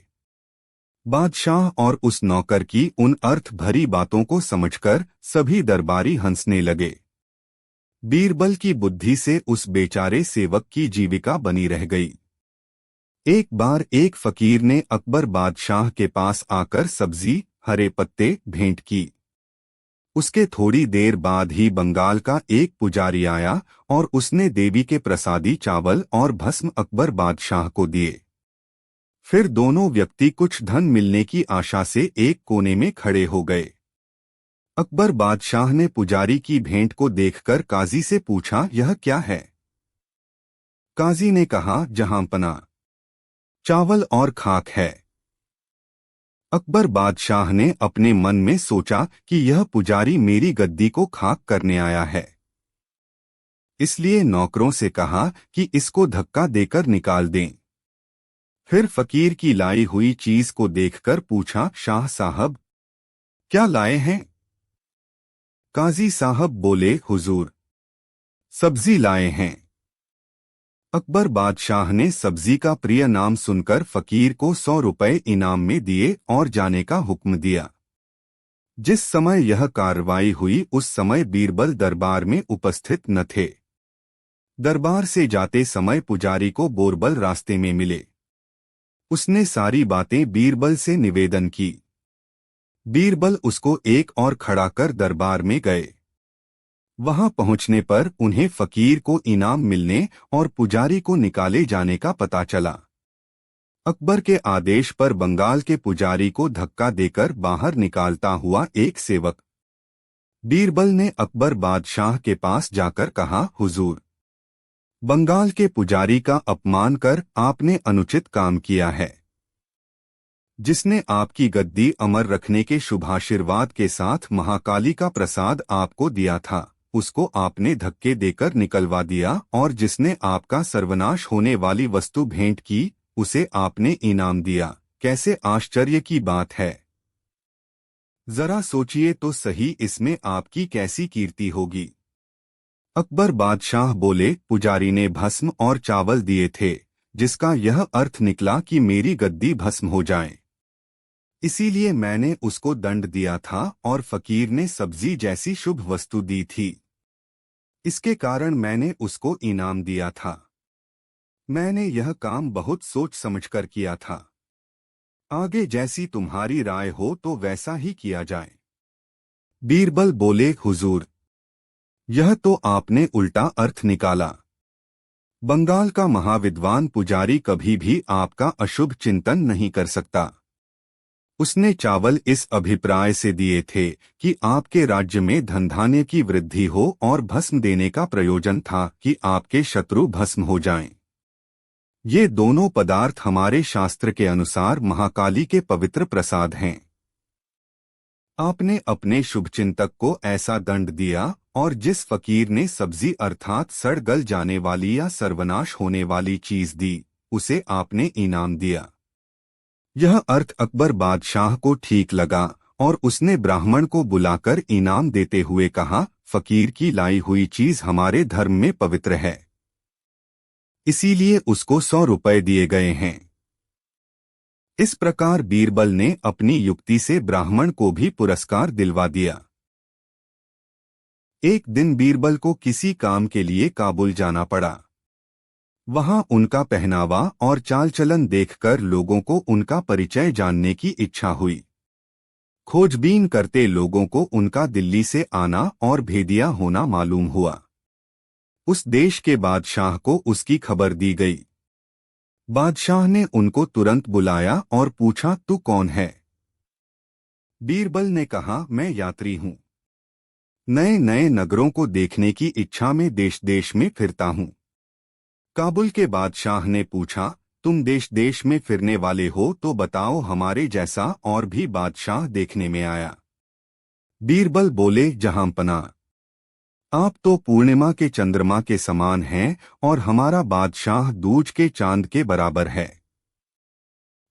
बादशाह और उस नौकर की उन अर्थ भरी बातों को समझकर सभी दरबारी हंसने लगे। बीरबल की बुद्धि से उस बेचारे सेवक की जीविका बनी रह गई। एक बार एक फकीर ने अकबर बादशाह के पास आकर सब्जी, हरे पत्ते भेंट की। उसके थोड़ी देर बाद ही बंगाल का एक पुजारी आया और उसने देवी के प्रसादी चावल और भस्म अकबर बादशाह को दिए। फिर दोनों व्यक्ति कुछ धन मिलने की आशा से एक कोने में खड़े हो गए। अकबर बादशाह ने पुजारी की भेंट को देखकर काजी से पूछा, यह क्या है? काजी ने कहा, जहांपना, चावल और खाक है। अकबर बादशाह ने अपने मन में सोचा कि यह पुजारी मेरी गद्दी को खाक करने आया है, इसलिए नौकरों से कहा कि इसको धक्का देकर निकाल दें। फिर फकीर की लाई हुई चीज को देखकर पूछा, शाह साहब, क्या लाए हैं? काजी साहब बोले, हुजूर, सब्जी लाए हैं। अकबर बादशाह ने सब्जी का प्रिय नाम सुनकर फकीर को 100 रुपए इनाम में दिए और जाने का हुक्म दिया। जिस समय यह कार्रवाई हुई उस समय बीरबल दरबार में उपस्थित न थे। दरबार से जाते समय पुजारी को बोरबल रास्ते में मिले। उसने सारी बातें बीरबल से निवेदन की। बीरबल उसको एक और खड़ा कर दरबार में गए। वहां पहुंचने पर उन्हें फकीर को इनाम मिलने और पुजारी को निकाले जाने का पता चला। अकबर के आदेश पर बंगाल के पुजारी को धक्का देकर बाहर निकालता हुआ एक सेवक बीरबल ने अकबर बादशाह के पास जाकर कहा, हुजूर, बंगाल के पुजारी का अपमान कर आपने अनुचित काम किया है। जिसने आपकी गद्दी अमर रखने के शुभाशीर्वाद के साथ महाकाली का प्रसाद आपको दिया था, उसको आपने धक्के देकर निकलवा दिया, और जिसने आपका सर्वनाश होने वाली वस्तु भेंट की, उसे आपने इनाम दिया। कैसे आश्चर्य की बात है! जरा सोचिए तो सही, इसमें आपकी कैसी कीर्ति होगी। अकबर बादशाह बोले, पुजारी ने भस्म और चावल दिए थे, जिसका यह अर्थ निकला कि मेरी गद्दी भस्म हो जाए। इसीलिए मैंने उसको दंड दिया था और फकीर ने सब्जी जैसी शुभ वस्तु दी थी। इसके कारण मैंने उसको इनाम दिया था। मैंने यह काम बहुत सोच समझकर किया था। आगे जैसी तुम्हारी राय हो तो वैसा ही किया जाए। बीरबल बोले, हुजूर, यह तो आपने उल्टा अर्थ निकाला। बंगाल का महाविद्वान पुजारी कभी भी आपका अशुभ चिंतन नहीं कर सकता। उसने चावल इस अभिप्राय से दिए थे कि आपके राज्य में धनधान्य की वृद्धि हो, और भस्म देने का प्रयोजन था कि आपके शत्रु भस्म हो जाएं। ये दोनों पदार्थ हमारे शास्त्र के अनुसार महाकाली के पवित्र प्रसाद हैं। आपने अपने शुभचिंतक को ऐसा दंड दिया, और जिस फकीर ने सब्जी अर्थात सड़ गल जाने वाली या सर्वनाश होने वाली चीज दी, उसे आपने इनाम दिया। यह अर्थ अकबर बादशाह को ठीक लगा, और उसने ब्राह्मण को बुलाकर इनाम देते हुए कहा, फकीर की लाई हुई चीज हमारे धर्म में पवित्र है, इसीलिए उसको 100 रुपए दिए गए हैं। इस प्रकार बीरबल ने अपनी युक्ति से ब्राह्मण को भी पुरस्कार दिलवा दिया। एक दिन बीरबल को किसी काम के लिए काबुल जाना पड़ा। वहां उनका पहनावा और चाल चलन देखकर लोगों को उनका परिचय जानने की इच्छा हुई। खोजबीन करते लोगों को उनका दिल्ली से आना और भेदिया होना मालूम हुआ। उस देश के बादशाह को उसकी खबर दी गई। बादशाह ने उनको तुरंत बुलाया और पूछा, तू कौन है? बीरबल ने कहा, मैं यात्री हूं। नए नए नगरों को देखने की इच्छा में देश देश में फिरता हूं। काबुल के बादशाह ने पूछा, तुम देश देश में फिरने वाले हो तो बताओ, हमारे जैसा और भी बादशाह देखने में आया। बीरबल बोले, जहांपना, आप तो पूर्णिमा के चंद्रमा के समान हैं, और हमारा बादशाह दूज के चांद के बराबर है।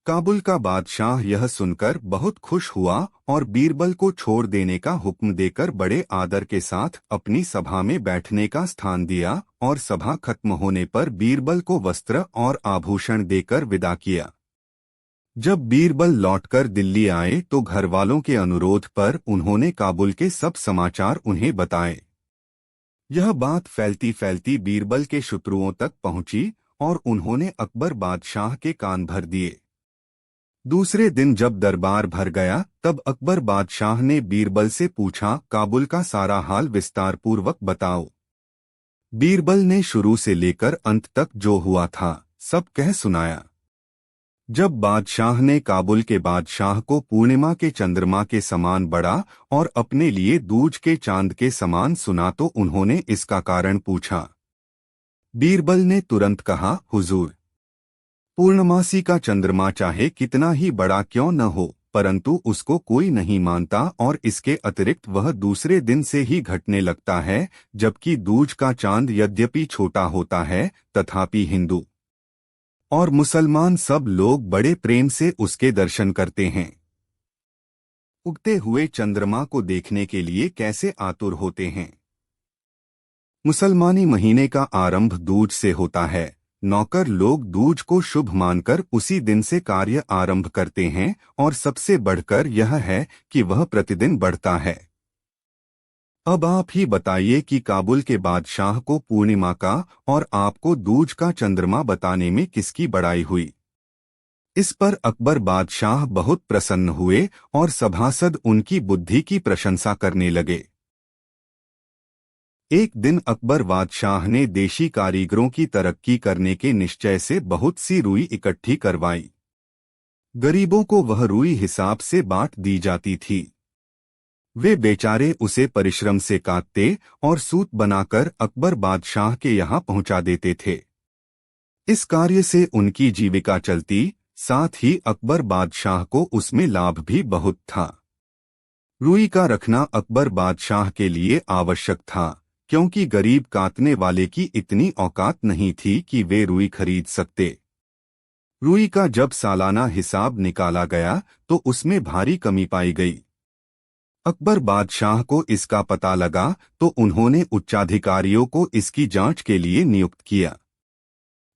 काबुल का बादशाह यह सुनकर बहुत खुश हुआ और बीरबल को छोड़ देने का हुक्म देकर बड़े आदर के साथ अपनी सभा में बैठने का स्थान दिया, और सभा खत्म होने पर बीरबल को वस्त्र और आभूषण देकर विदा किया। जब बीरबल लौटकर दिल्ली आए तो घरवालों के अनुरोध पर उन्होंने काबुल के सब समाचार उन्हें बताए। यह बात फैलती फैलती बीरबल के शत्रुओं तक पहुंची, और उन्होंने अकबर बादशाह के कान भर दिए। दूसरे दिन जब दरबार भर गया तब अकबर बादशाह ने बीरबल से पूछा, काबुल का सारा हाल विस्तारपूर्वक बताओ। बीरबल ने शुरू से लेकर अंत तक जो हुआ था सब कह सुनाया। जब बादशाह ने काबुल के बादशाह को पूर्णिमा के चंद्रमा के समान बड़ा और अपने लिए दूज के चांद के समान सुना तो उन्होंने इसका कारण पूछा। बीरबल ने तुरंत कहा, हुजूर, पूर्णमासी का चंद्रमा चाहे कितना ही बड़ा क्यों न हो, परंतु उसको कोई नहीं मानता और इसके अतिरिक्त वह दूसरे दिन से ही घटने लगता है, जबकि दूज का चांद यद्यपि छोटा होता है तथापि हिंदू और मुसलमान सब लोग बड़े प्रेम से उसके दर्शन करते हैं। उगते हुए चंद्रमा को देखने के लिए कैसे आतुर होते हैं। मुसलमानी महीने का आरंभ दूज से होता है। नौकर लोग दूज को शुभ मानकर उसी दिन से कार्य आरंभ करते हैं और सबसे बढ़कर यह है कि वह प्रतिदिन बढ़ता है। अब आप ही बताइए कि काबुल के बादशाह को पूर्णिमा का और आपको दूज का चंद्रमा बताने में किसकी बड़ाई हुई। इस पर अकबर बादशाह बहुत प्रसन्न हुए और सभासद उनकी बुद्धि की प्रशंसा करने लगे। एक दिन अकबर बादशाह ने देशी कारीगरों की तरक्की करने के निश्चय से बहुत सी रुई इकट्ठी करवाई। गरीबों को वह रुई हिसाब से बांट दी जाती थी। वे बेचारे उसे परिश्रम से काटते और सूत बनाकर अकबर बादशाह के यहाँ पहुंचा देते थे। इस कार्य से उनकी जीविका चलती, साथ ही अकबर बादशाह को उसमें लाभ भी बहुत था। रुई का रखना अकबर बादशाह के लिए आवश्यक था, क्योंकि गरीब काटने वाले की इतनी औकात नहीं थी कि वे रुई खरीद सकते। रुई का जब सालाना हिसाब निकाला गया तो उसमें भारी कमी पाई गई। अकबर बादशाह को इसका पता लगा तो उन्होंने उच्चाधिकारियों को इसकी जांच के लिए नियुक्त किया।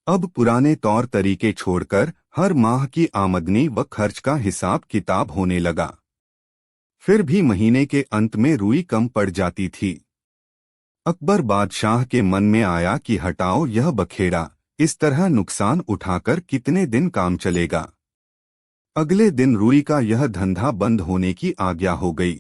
अब पुराने तौर तरीके छोड़कर हर माह की आमदनी व खर्च का हिसाब किताब होने लगा। फिर भी महीने के अंत में रुई कम पड़ जाती थी। अकबर बादशाह के मन में आया कि हटाओ यह बखेड़ा, इस तरह नुकसान उठाकर कितने दिन काम चलेगा। अगले दिन रुई का यह धंधा बंद होने की आज्ञा हो गई।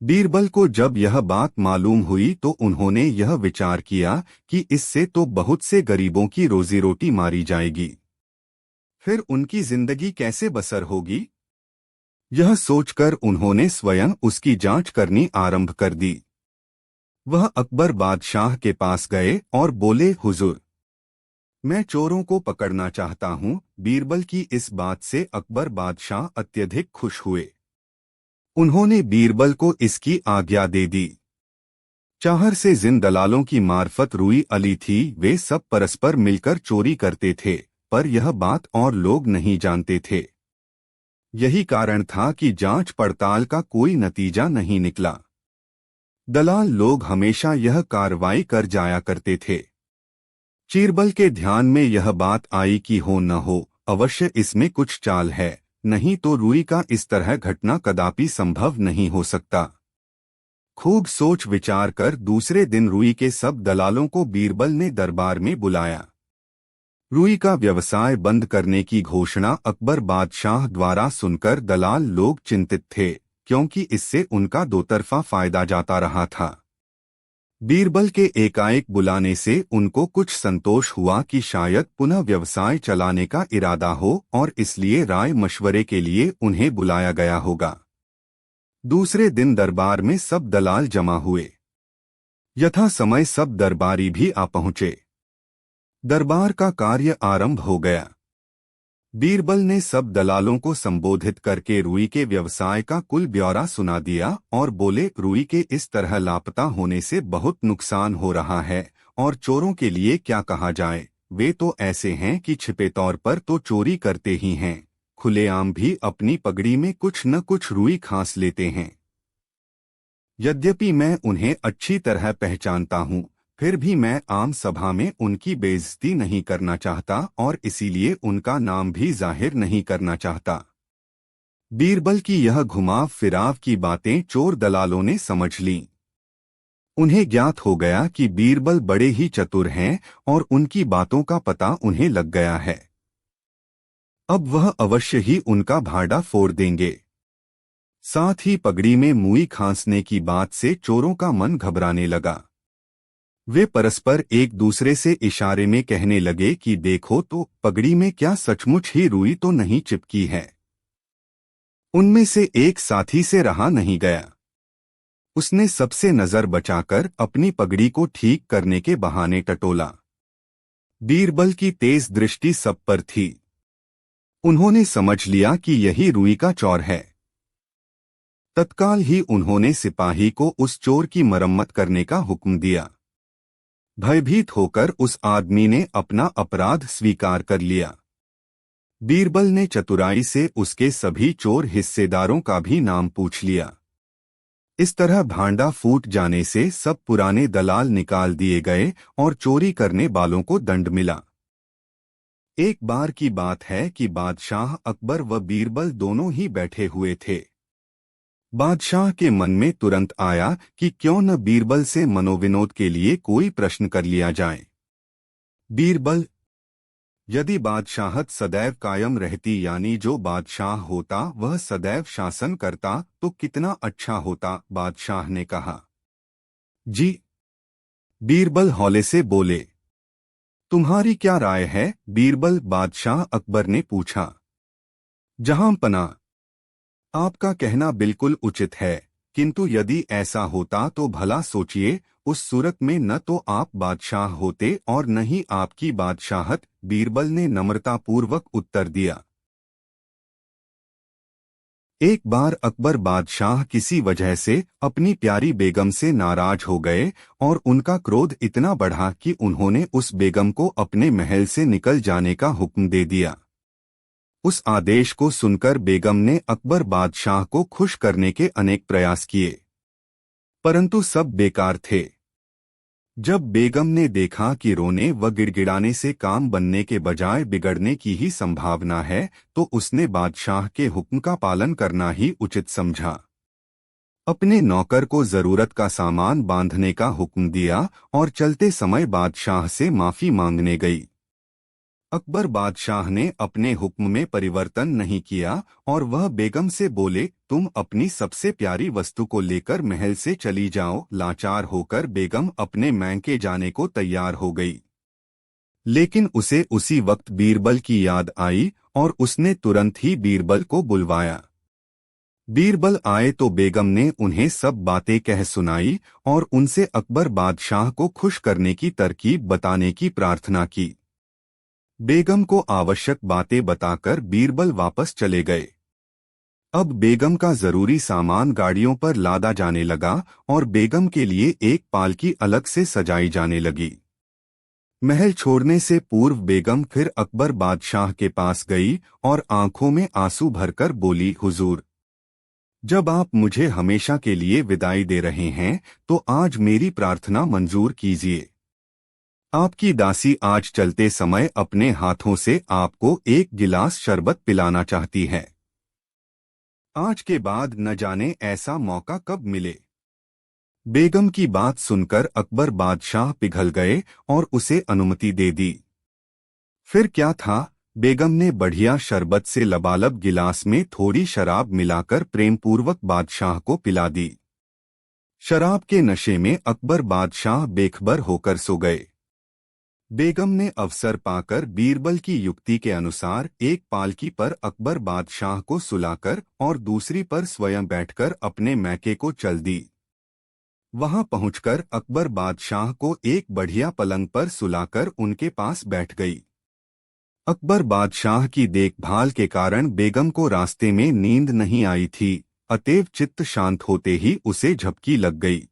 बीरबल को जब यह बात मालूम हुई तो उन्होंने यह विचार किया कि इससे तो बहुत से गरीबों की रोजी रोटी मारी जाएगी, फिर उनकी जिंदगी कैसे बसर होगी। यह सोचकर उन्होंने स्वयं उसकी जांच करनी आरंभ कर दी। वह अकबर बादशाह के पास गए और बोले, हुजूर, मैं चोरों को पकड़ना चाहता हूँ। बीरबल की इस बात से अकबर बादशाह अत्यधिक खुश हुए। उन्होंने बीरबल को इसकी आज्ञा दे दी। चाहर से जिन दलालों की मार्फत रुई अली थी वे सब परस्पर मिलकर चोरी करते थे, पर यह बात और लोग नहीं जानते थे। यही कारण था कि जांच पड़ताल का कोई नतीजा नहीं निकला। दलाल लोग हमेशा यह कार्रवाई कर जाया करते थे। चीरबल के ध्यान में यह बात आई कि हो न हो अवश्य इसमें कुछ चाल है, नहीं तो रुई का इस तरह घटना कदापि संभव नहीं हो सकता। खूब सोच विचार कर दूसरे दिन रुई के सब दलालों को बीरबल ने दरबार में बुलाया। रुई का व्यवसाय बंद करने की घोषणा अकबर बादशाह द्वारा सुनकर दलाल लोग चिंतित थे, क्योंकि इससे उनका दोतरफा फायदा जाता रहा था। बीरबल के एकाएक बुलाने से उनको कुछ संतोष हुआ कि शायद पुनः व्यवसाय चलाने का इरादा हो और इसलिए राय मशवरे के लिए उन्हें बुलाया गया होगा। दूसरे दिन दरबार में सब दलाल जमा हुए। यथा समय सब दरबारी भी आ पहुंचे। दरबार का कार्य आरंभ हो गया। बीरबल ने सब दलालों को संबोधित करके रुई के व्यवसाय का कुल ब्यौरा सुना दिया और बोले, रुई के इस तरह लापता होने से बहुत नुकसान हो रहा है और चोरों के लिए क्या कहा जाए। वे तो ऐसे हैं कि छिपे तौर पर तो चोरी करते ही हैं, खुलेआम भी अपनी पगड़ी में कुछ न कुछ रुई खांस लेते हैं। यद्यपि मैं उन्हें अच्छी तरह पहचानता हूँ, फिर भी मैं आम सभा में उनकी बेइज्जती नहीं करना चाहता और इसीलिए उनका नाम भी जाहिर नहीं करना चाहता। बीरबल की यह घुमाव फिराव की बातें चोर दलालों ने समझ लीं। उन्हें ज्ञात हो गया कि बीरबल बड़े ही चतुर हैं और उनकी बातों का पता उन्हें लग गया है। अब वह अवश्य ही उनका भाड़ा फोड़ देंगे। साथ ही पगड़ी में मुई खांसने की बात से चोरों का मन घबराने लगा। वे परस्पर एक दूसरे से इशारे में कहने लगे कि देखो तो पगड़ी में क्या सचमुच ही रुई तो नहीं चिपकी है। उनमें से एक साथी से रहा नहीं गया। उसने सबसे नजर बचाकर अपनी पगड़ी को ठीक करने के बहाने टटोला। बीरबल की तेज दृष्टि सब पर थी। उन्होंने समझ लिया कि यही रुई का चोर है। तत्काल ही उन्होंने सिपाही को उस चोर की मरम्मत करने का हुक्म दिया। भयभीत होकर उस आदमी ने अपना अपराध स्वीकार कर लिया। बीरबल ने चतुराई से उसके सभी चोर हिस्सेदारों का भी नाम पूछ लिया। इस तरह भांडा फूट जाने से सब पुराने दलाल निकाल दिए गए और चोरी करने वालों को दंड मिला। एक बार की बात है कि बादशाह अकबर व बीरबल दोनों ही बैठे हुए थे। बादशाह के मन में तुरंत आया कि क्यों न बीरबल से मनोविनोद के लिए कोई प्रश्न कर लिया जाए। बीरबल, यदि बादशाहत सदैव कायम रहती यानी जो बादशाह होता वह सदैव शासन करता तो कितना अच्छा होता, बादशाह ने कहा। जी, बीरबल हौले से बोले। तुम्हारी क्या राय है बीरबल, बादशाह अकबर ने पूछा। जहांपना, आपका कहना बिल्कुल उचित है, किंतु यदि ऐसा होता तो भला सोचिए, उस सूरत में न तो आप बादशाह होते और न ही आपकी बादशाहत, बीरबल ने नम्रतापूर्वक उत्तर दिया। एक बार अकबर बादशाह किसी वजह से अपनी प्यारी बेगम से नाराज हो गए और उनका क्रोध इतना बढ़ा कि उन्होंने उस बेगम को अपने महल से निकल जाने का हुक्म दे दिया। उस आदेश को सुनकर बेगम ने अकबर बादशाह को खुश करने के अनेक प्रयास किए, परंतु सब बेकार थे। जब बेगम ने देखा कि रोने व गिड़गिड़ाने से काम बनने के बजाय बिगड़ने की ही संभावना है, तो उसने बादशाह के हुक्म का पालन करना ही उचित समझा। अपने नौकर को जरूरत का सामान बांधने का हुक्म दिया और चलते समय बादशाह से माफी मांगने गई। अकबर बादशाह ने अपने हुक्म में परिवर्तन नहीं किया और वह बेगम से बोले, तुम अपनी सबसे प्यारी वस्तु को लेकर महल से चली जाओ। लाचार होकर बेगम अपने मैके जाने को तैयार हो गई, लेकिन उसे उसी वक्त बीरबल की याद आई और उसने तुरंत ही बीरबल को बुलवाया। बीरबल आए तो बेगम ने उन्हें सब बातें कह सुनाई और उनसे अकबर बादशाह को खुश करने की तरकीब बताने की प्रार्थना की। बेगम को आवश्यक बातें बताकर बीरबल वापस चले गए। अब बेगम का जरूरी सामान गाड़ियों पर लादा जाने लगा और बेगम के लिए एक पालकी अलग से सजाई जाने लगी। महल छोड़ने से पूर्व बेगम फिर अकबर बादशाह के पास गई और आंखों में आंसू भरकर बोली, हुजूर, जब आप मुझे हमेशा के लिए विदाई दे रहे हैं तो आज मेरी प्रार्थना मंजूर कीजिए। आपकी दासी आज चलते समय अपने हाथों से आपको एक गिलास शरबत पिलाना चाहती है। आज के बाद न जाने ऐसा मौका कब मिले। बेगम की बात सुनकर अकबर बादशाह पिघल गए और उसे अनुमति दे दी। फिर क्या था, बेगम ने बढ़िया शरबत से लबालब गिलास में थोड़ी शराब मिलाकर प्रेमपूर्वक बादशाह को पिला दी। शराब के नशे में अकबर बादशाह बेखबर होकर सो गए। बेगम ने अवसर पाकर बीरबल की युक्ति के अनुसार एक पालकी पर अकबर बादशाह को सुलाकर और दूसरी पर स्वयं बैठकर अपने मैके को चल दी। वहां पहुंचकर अकबर बादशाह को एक बढ़िया पलंग पर सुलाकर उनके पास बैठ गई। अकबर बादशाह की देखभाल के कारण बेगम को रास्ते में नींद नहीं आई थी, अतएव चित्त शांत होते ही उसे झपकी लग गई।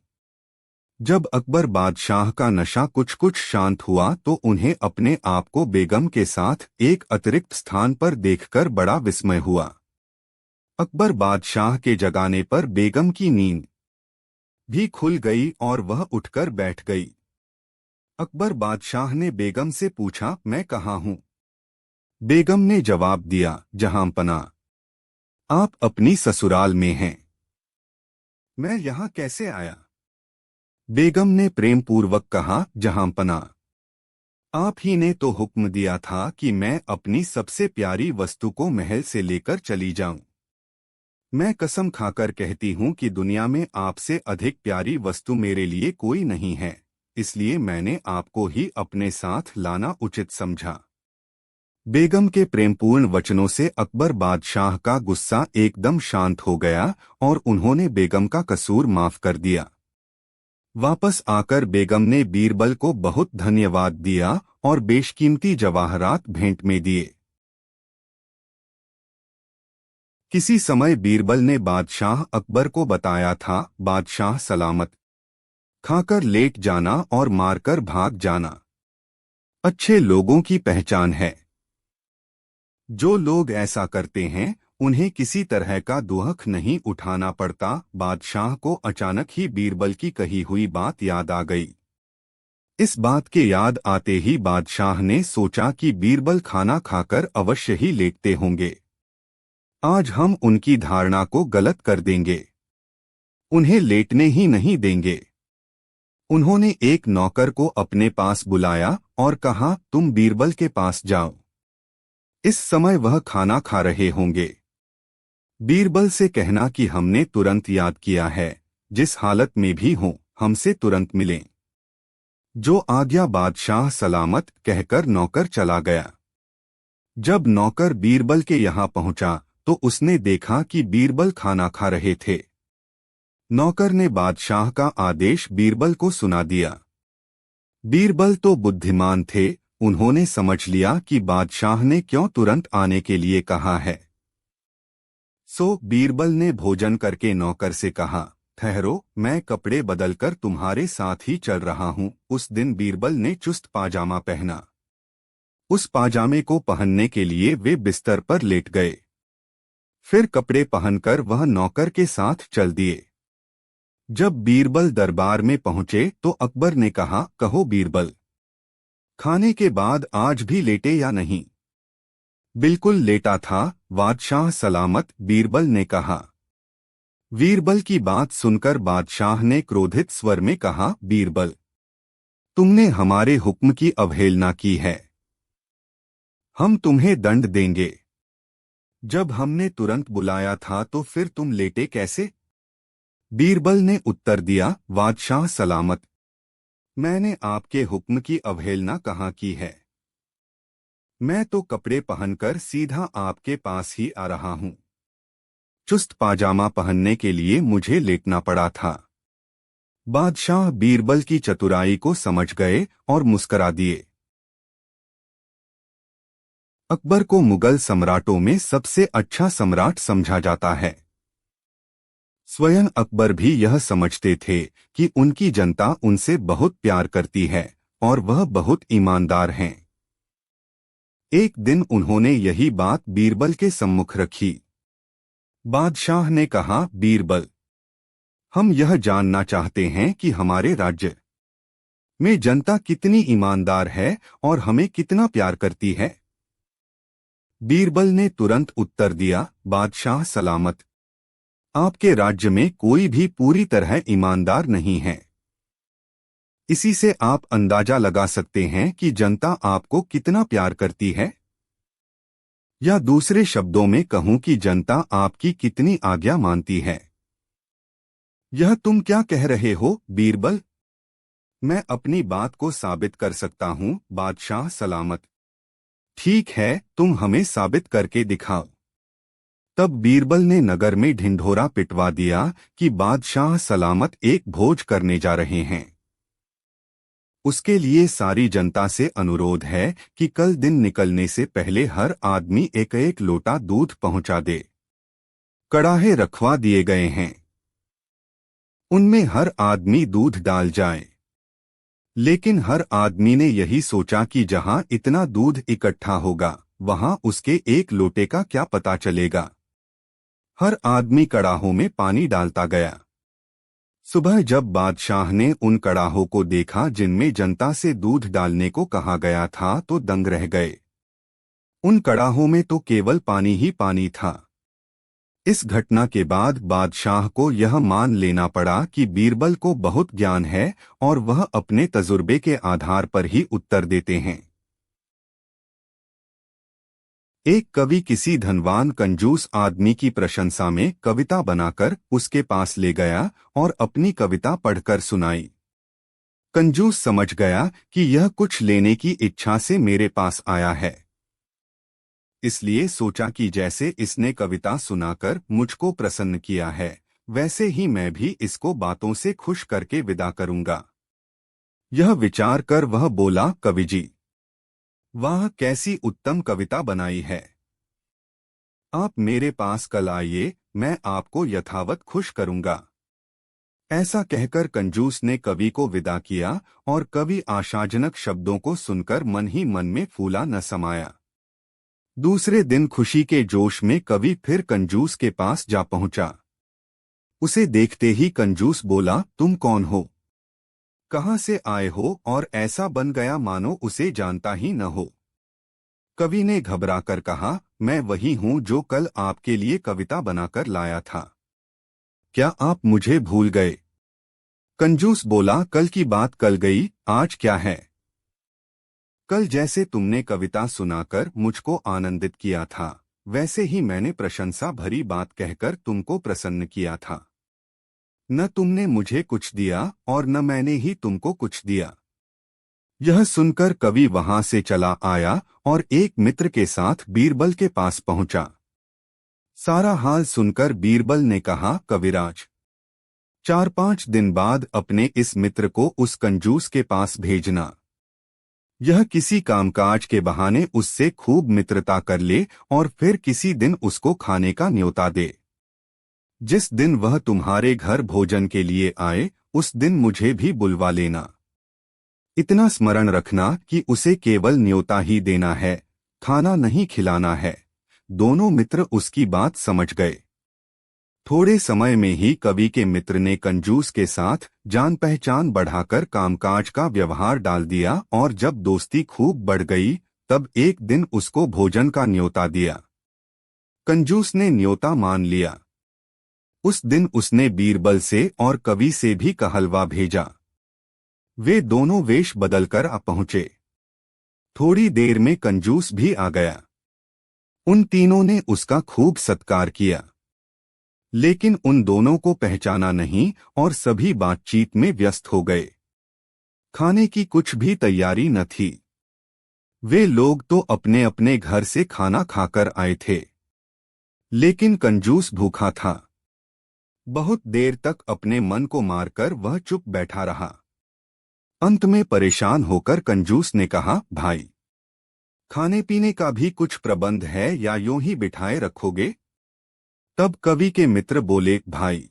जब अकबर बादशाह का नशा कुछ कुछ शांत हुआ तो उन्हें अपने आप को बेगम के साथ एक अतिरिक्त स्थान पर देखकर बड़ा विस्मय हुआ। अकबर बादशाह के जगाने पर बेगम की नींद भी खुल गई और वह उठकर बैठ गई। अकबर बादशाह ने बेगम से पूछा, मैं कहाँ हूँ? बेगम ने जवाब दिया, जहांपना, आप अपनी ससुराल में हैं। मैं यहाँ कैसे आया? बेगम ने प्रेमपूर्वक कहा, जहांपना, आप ही ने तो हुक्म दिया था कि मैं अपनी सबसे प्यारी वस्तु को महल से लेकर चली जाऊं। मैं कसम खाकर कहती हूं कि दुनिया में आपसे अधिक प्यारी वस्तु मेरे लिए कोई नहीं है। इसलिए मैंने आपको ही अपने साथ लाना उचित समझा। बेगम के प्रेमपूर्ण वचनों से अकबर बादशाह का गुस्सा एकदम शांत हो गया और उन्होंने बेगम का कसूर माफ कर दिया। वापस आकर बेगम ने बीरबल को बहुत धन्यवाद दिया और बेशकीमती जवाहरात भेंट में दिए। किसी समय बीरबल ने बादशाह अकबर को बताया था, बादशाह सलामत खाकर लेट जाना और मारकर भाग जाना अच्छे लोगों की पहचान है। जो लोग ऐसा करते हैं उन्हें किसी तरह का दुख नहीं उठाना पड़ता। बादशाह को अचानक ही बीरबल की कही हुई बात याद आ गई। इस बात के याद आते ही बादशाह ने सोचा कि बीरबल खाना खाकर अवश्य ही लेटते होंगे। आज हम उनकी धारणा को गलत कर देंगे, उन्हें लेटने ही नहीं देंगे। उन्होंने एक नौकर को अपने पास बुलाया और कहा, तुम बीरबल के पास जाओ, इस समय वह खाना खा रहे होंगे। बीरबल से कहना कि हमने तुरंत याद किया है, जिस हालत में भी हों हमसे तुरंत मिलें। जो आज्ञा बादशाह सलामत कहकर नौकर चला गया। जब नौकर बीरबल के यहाँ पहुंचा तो उसने देखा कि बीरबल खाना खा रहे थे। नौकर ने बादशाह का आदेश बीरबल को सुना दिया। बीरबल तो बुद्धिमान थे, उन्होंने समझ लिया कि बादशाह ने क्यों तुरंत आने के लिए कहा है। सो बीरबल ने भोजन करके नौकर से कहा, ठहरो, मैं कपड़े बदलकर तुम्हारे साथ ही चल रहा हूँ। उस दिन बीरबल ने चुस्त पाजामा पहना। उस पाजामे को पहनने के लिए वे बिस्तर पर लेट गए। फिर कपड़े पहनकर वह नौकर के साथ चल दिए। जब बीरबल दरबार में पहुंचे तो अकबर ने कहा, कहो बीरबल, खाने के बाद आज भी लेटे या नहीं? बिल्कुल लेटा था, बादशाह सलामत, बीरबल ने कहा। बीरबल की बात सुनकर बादशाह ने क्रोधित स्वर में कहा, बीरबल, तुमने हमारे हुक्म की अवहेलना की है, हम तुम्हें दंड देंगे। जब हमने तुरंत बुलाया था तो फिर तुम लेटे कैसे? बीरबल ने उत्तर दिया, बादशाह सलामत, मैंने आपके हुक्म की अवहेलना कहाँ की है? मैं तो कपड़े पहनकर सीधा आपके पास ही आ रहा हूँ। चुस्त पाजामा पहनने के लिए मुझे लेटना पड़ा था। बादशाह बीरबल की चतुराई को समझ गए और मुस्करा दिए। अकबर को मुगल सम्राटों में सबसे अच्छा सम्राट समझा जाता है। स्वयं अकबर भी यह समझते थे कि उनकी जनता उनसे बहुत प्यार करती है और वह बहुत ईमानदार हैं। एक दिन उन्होंने यही बात बीरबल के सम्मुख रखी। बादशाह ने कहा, बीरबल, हम यह जानना चाहते हैं कि हमारे राज्य में जनता कितनी ईमानदार है और हमें कितना प्यार करती है। बीरबल ने तुरंत उत्तर दिया, बादशाह सलामत, आपके राज्य में कोई भी पूरी तरह ईमानदार नहीं है। इसी से आप अंदाजा लगा सकते हैं कि जनता आपको कितना प्यार करती है। या दूसरे शब्दों में कहूं कि जनता आपकी कितनी आज्ञा मानती है। यह तुम क्या कह रहे हो बीरबल? मैं अपनी बात को साबित कर सकता हूं, बादशाह सलामत। ठीक है, तुम हमें साबित करके दिखाओ। तब बीरबल ने नगर में ढिंढोरा पिटवा दिया कि बादशाह सलामत एक भोज करने जा रहे हैं। उसके लिए सारी जनता से अनुरोध है कि कल दिन निकलने से पहले हर आदमी एक एक लोटा दूध पहुंचा दे। कड़ाहे रखवा दिए गए हैं, उनमें हर आदमी दूध डाल जाए। लेकिन हर आदमी ने यही सोचा कि जहां इतना दूध इकट्ठा होगा वहां उसके एक लोटे का क्या पता चलेगा। हर आदमी कड़ाहों में पानी डालता गया। सुबह जब बादशाह ने उन कड़ाहों को देखा जिनमें जनता से दूध डालने को कहा गया था तो दंग रह गए। उन कड़ाहों में तो केवल पानी ही पानी था। इस घटना के बाद बादशाह को यह मान लेना पड़ा कि बीरबल को बहुत ज्ञान है और वह अपने तजुर्बे के आधार पर ही उत्तर देते हैं। एक कवि किसी धनवान कंजूस आदमी की प्रशंसा में कविता बनाकर उसके पास ले गया और अपनी कविता पढ़कर सुनाई। कंजूस समझ गया कि यह कुछ लेने की इच्छा से मेरे पास आया है, इसलिए सोचा कि जैसे इसने कविता सुनाकर मुझको प्रसन्न किया है, वैसे ही मैं भी इसको बातों से खुश करके विदा करूंगा। यह विचार कर वह बोला, कवि जी, वाह कैसी उत्तम कविता बनाई है। आप मेरे पास कल आइए, मैं आपको यथावत खुश करूंगा। ऐसा कहकर कंजूस ने कवि को विदा किया और कवि आशाजनक शब्दों को सुनकर मन ही मन में फूला न समाया। दूसरे दिन खुशी के जोश में कवि फिर कंजूस के पास जा पहुंचा। उसे देखते ही कंजूस बोला, तुम कौन हो, कहाँ से आए हो, और ऐसा बन गया मानो उसे जानता ही न हो। कवि ने घबराकर कहा, मैं वही हूँ जो कल आपके लिए कविता बनाकर लाया था। क्या आप मुझे भूल गए? कंजूस बोला, कल की बात कल गई, आज क्या है। कल जैसे तुमने कविता सुनाकर मुझको आनंदित किया था, वैसे ही मैंने प्रशंसा भरी बात कहकर तुमको प्रसन्न किया था। न तुमने मुझे कुछ दिया और न मैंने ही तुमको कुछ दिया। यह सुनकर कवि वहां से चला आया और एक मित्र के साथ बीरबल के पास पहुंचा। सारा हाल सुनकर बीरबल ने कहा, कविराज, 4-5 दिन बाद अपने इस मित्र को उस कंजूस के पास भेजना। यह किसी कामकाज के बहाने उससे खूब मित्रता कर ले और फिर किसी दिन उसको खाने का न्योता दे। जिस दिन वह तुम्हारे घर भोजन के लिए आए, उस दिन मुझे भी बुलवा लेना। इतना स्मरण रखना कि उसे केवल न्योता ही देना है, खाना नहीं खिलाना है। दोनों मित्र उसकी बात समझ गए। थोड़े समय में ही कवि के मित्र ने कंजूस के साथ जान पहचान बढ़ाकर कामकाज का व्यवहार डाल दिया और जब दोस्ती खूब बढ़ गई, तब एक दिन उसको भोजन का न्योता दिया। कंजूस ने न्योता मान लिया। उस दिन उसने बीरबल से और कवि से भी कहलवा भेजा। वे दोनों वेश बदलकर आ पहुंचे। थोड़ी देर में कंजूस भी आ गया। उन तीनों ने उसका खूब सत्कार किया, लेकिन उन दोनों को पहचाना नहीं और सभी बातचीत में व्यस्त हो गए। खाने की कुछ भी तैयारी न थी। वे लोग तो अपने अपने घर से खाना खाकर आए थे, लेकिन कंजूस भूखा था। बहुत देर तक अपने मन को मारकर वह चुप बैठा रहा। अंत में परेशान होकर कंजूस ने कहा, भाई, खाने पीने का भी कुछ प्रबंध है या यूं ही बिठाए रखोगे? तब कवि के मित्र बोले, भाई,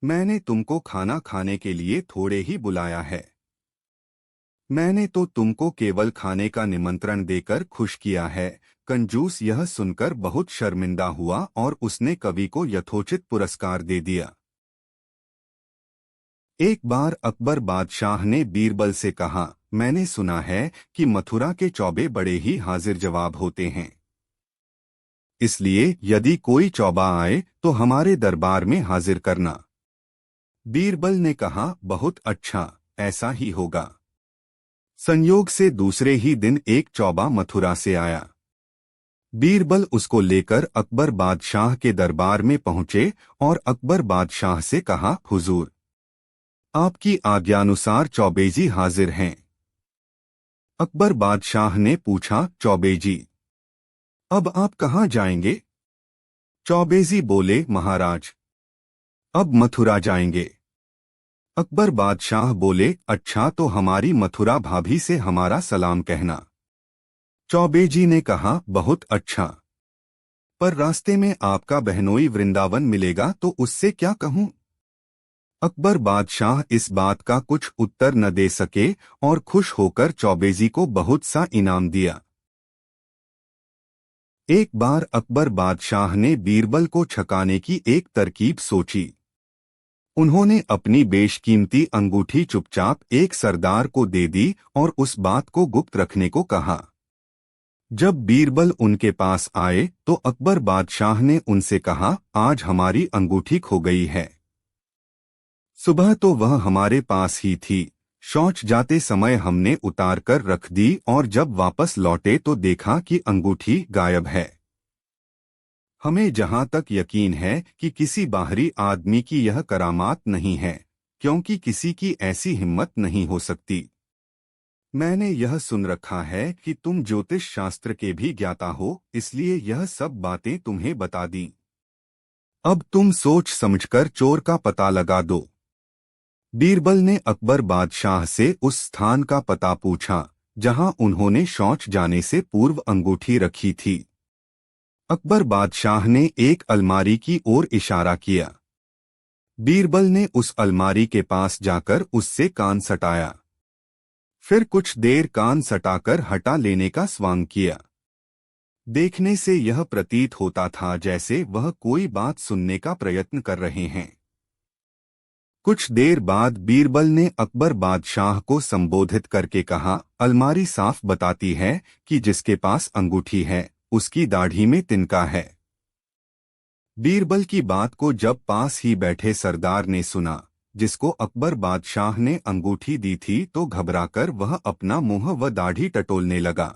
मैंने तुमको खाना खाने के लिए थोड़े ही बुलाया है। मैंने तो तुमको केवल खाने का निमंत्रण देकर खुश किया है। कंजूस यह सुनकर बहुत शर्मिंदा हुआ और उसने कवि को यथोचित पुरस्कार दे दिया। एक बार अकबर बादशाह ने बीरबल से कहा, मैंने सुना है कि मथुरा के चौबे बड़े ही हाजिर जवाब होते हैं। इसलिए यदि कोई चौबा आए तो हमारे दरबार में हाजिर करना। बीरबल ने कहा, बहुत अच्छा, ऐसा ही होगा। संयोग से दूसरे ही दिन एक चौबा मथुरा से आया। बीरबल उसको लेकर अकबर बादशाह के दरबार में पहुंचे और अकबर बादशाह से कहा, हुजूर, आपकी आज्ञानुसार चौबेजी हाजिर हैं। अकबर बादशाह ने पूछा, चौबेजी, अब आप कहाँ जाएंगे? चौबेजी बोले, महाराज, अब मथुरा जाएंगे। अकबर बादशाह बोले, अच्छा तो हमारी मथुरा भाभी से हमारा सलाम कहना। चौबेजी ने कहा, बहुत अच्छा, पर रास्ते में आपका बहनोई वृंदावन मिलेगा तो उससे क्या कहूं? अकबर बादशाह इस बात का कुछ उत्तर न दे सके और खुश होकर चौबेजी को बहुत सा इनाम दिया। एक बार अकबर बादशाह ने बीरबल को छकाने की एक तरकीब सोची। उन्होंने अपनी बेशकीमती अंगूठी चुपचाप एक सरदार को दे दी और उस बात को गुप्त रखने को कहा। जब बीरबल उनके पास आए तो अकबर बादशाह ने उनसे कहा, आज हमारी अंगूठी खो गई है। सुबह तो वह हमारे पास ही थी, शौच जाते समय हमने उतार कर रख दी और जब वापस लौटे तो देखा कि अंगूठी गायब है। हमें जहां तक यकीन है कि किसी बाहरी आदमी की यह करामात नहीं है, क्योंकि किसी की ऐसी हिम्मत नहीं हो सकती। मैंने यह सुन रखा है कि तुम ज्योतिष शास्त्र के भी ज्ञाता हो, इसलिए यह सब बातें तुम्हें बता दी। अब तुम सोच समझकर चोर का पता लगा दो। बीरबल ने अकबर बादशाह से उस स्थान का पता पूछा जहां उन्होंने शौच जाने से पूर्व अंगूठी रखी थी। अकबर बादशाह ने एक अलमारी की ओर इशारा किया। बीरबल ने उस अलमारी के पास जाकर उससे कान सटाया। फिर कुछ देर कान सटाकर हटा लेने का स्वांग किया। देखने से यह प्रतीत होता था जैसे वह कोई बात सुनने का प्रयत्न कर रहे हैं। कुछ देर बाद बीरबल ने अकबर बादशाह को संबोधित करके कहा, अलमारी साफ बताती है कि जिसके पास अंगूठी है उसकी दाढ़ी में तिनका है। बीरबल की बात को जब पास ही बैठे सरदार ने सुना जिसको अकबर बादशाह ने अंगूठी दी थी, तो घबराकर वह अपना मुंह व दाढ़ी टटोलने लगा।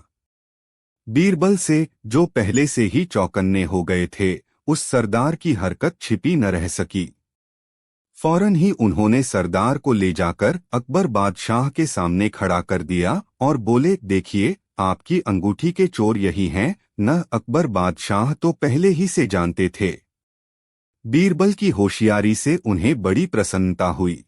बीरबल से, जो पहले से ही चौकन्ने हो गए थे, उस सरदार की हरकत छिपी न रह सकी। फौरन ही उन्होंने सरदार को ले जाकर अकबर बादशाह के सामने खड़ा कर दिया और बोले, देखिए, आपकी अंगूठी के चोर यही हैं। न अकबर बादशाह तो पहले ही से जानते थे। बीरबल की होशियारी से उन्हें बड़ी प्रसन्नता हुई।